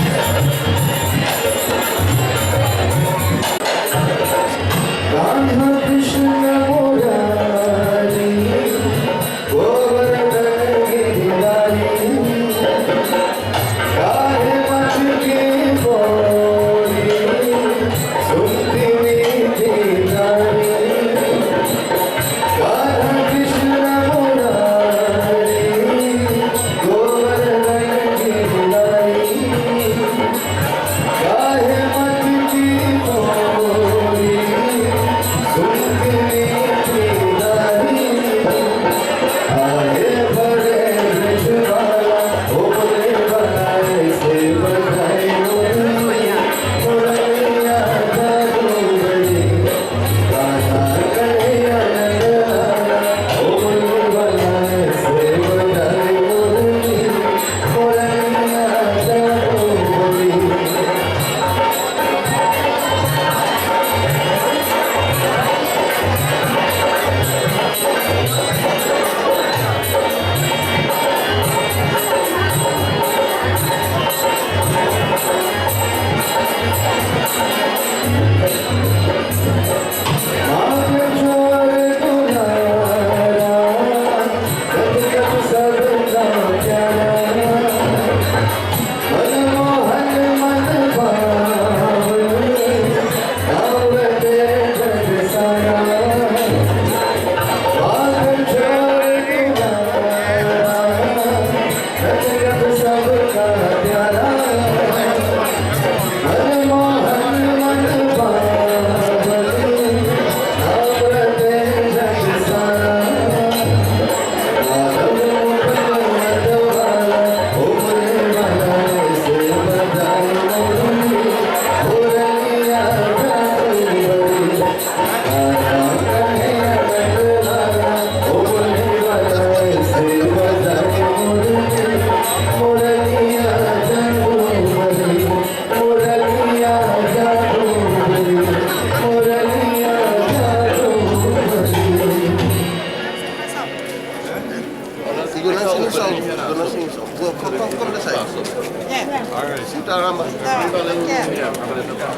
Thank you.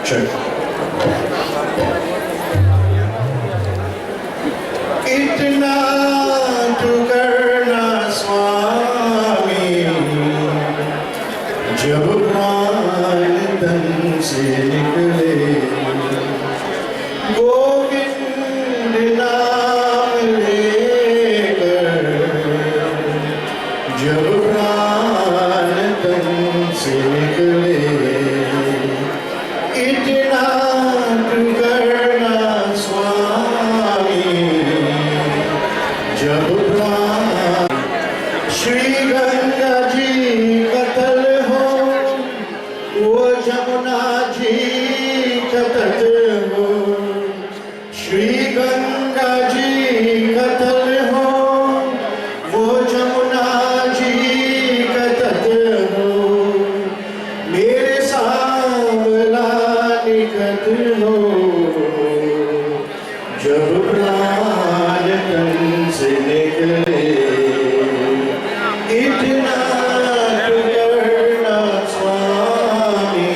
Check. इतना तू करना स्वामी जब प्राण तन से निकले गोविंद नाम लेकर जब प्राण तन से निकले इतना तू करना स्वामी जब प्राण श्री गंगा जी का तल हो वो जमुना जी का तट हो श्री गंगा जी का तल हो वो जमुना जी का तट हो मेरे सांवला निकट हो जब प्राण तन से निकले इतना तू करना स्वामी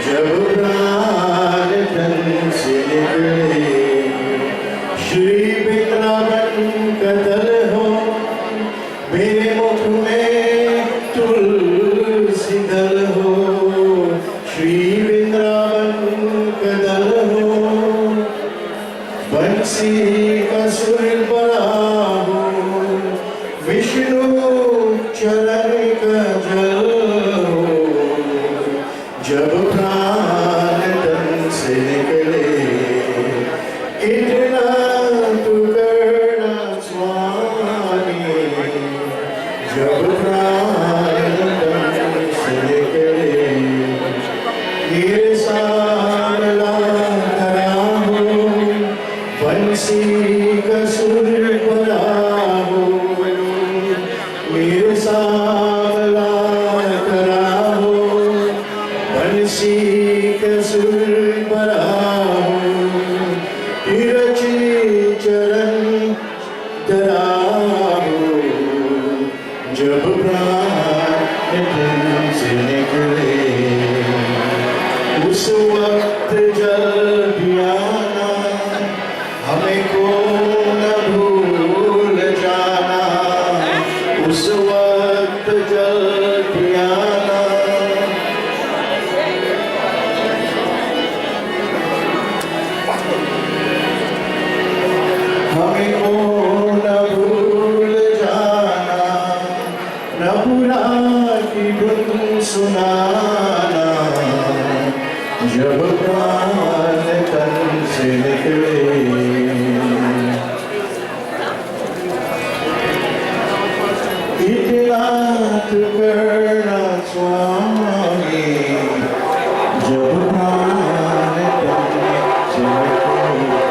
जब प्राण तन से निकले श्री वृंदावन का दल हो मेरे मुख में तुलसी दल हो श्री वृंदावन का दल हो बंसी का सुर बड़ा हो विष्णु चरण का जल हो जब प्राण तन से निकले इतना तू करना स्वामी जब प्राण तन से निकले मेरे सांवला धरा हो बंसी का सुर बड़ा हो मेरे सांवला धरा हो बंसी का सुर बड़ा हो तिरछी चरण धरा हो जब प्राण तन से निकले उस वक्त जल पियाना हमें को न भूल जाना उस वक्त जल पियाना हमें को न भूल जाना न बुरा की धुन सुनाना जब प्राण तन से निकले इतना तू करना स्वामी जब प्राण तन से निकले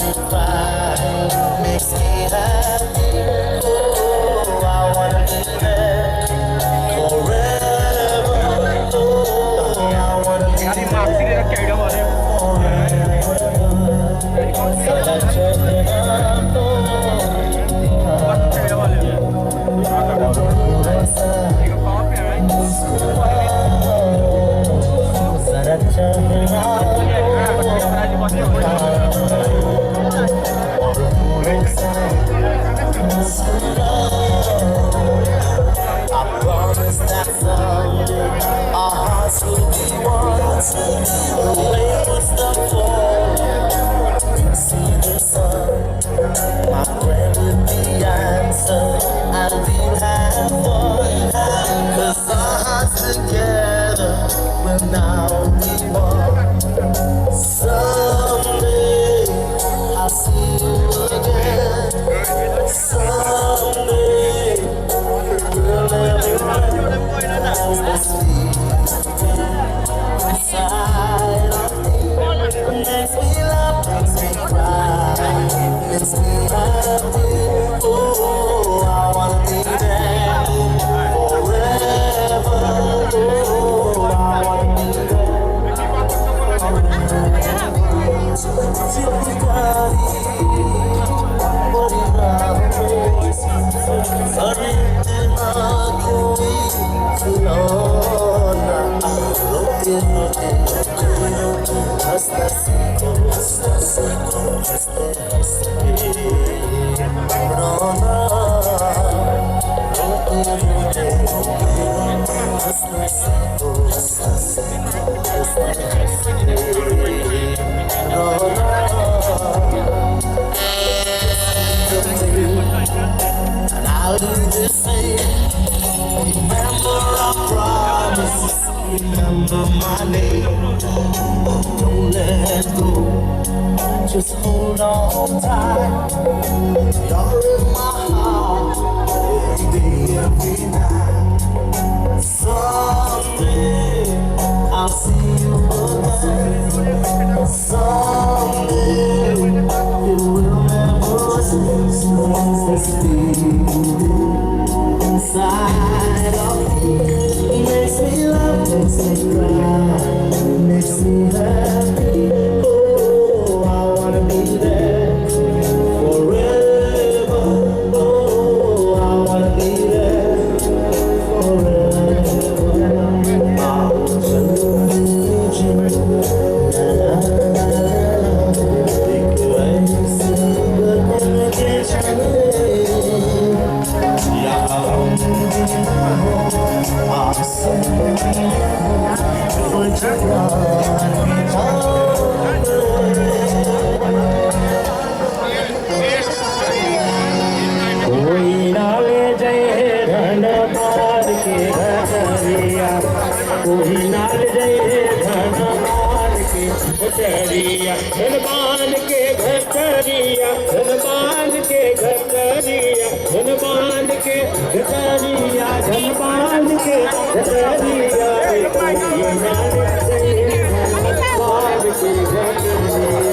me cry, makes me happy. Oh, I wanna be there forever. Oh, I wanna be there forever. I promise that someday our hearts will be one. The waves that fall, you see the sun. My prayer will be answered, and we'll have fun. 'Cause our hearts together will now be one. Someday I'll see you again. Someday we'll never recognize this feeling inside of me. Makes me laugh, makes me cry, makes me happy. Oh, I wanna be there forever. Oh, I wanna be there. And I'll do the same. Remember our promises. Remember my name. Don't let go. Just hold on tight. You're in my heart every day, every night. Someday I'll see you again. Someday it will never cease. This feeling inside of me makes me laugh, makes me cry, makes me happy. Oh, I wanna be there forever. Oh, I wanna be there forever. धनबान के घटरिया धनबान के घटरिया धनबान के घटरिया धनबान के घटरिया धनबान के घटरिया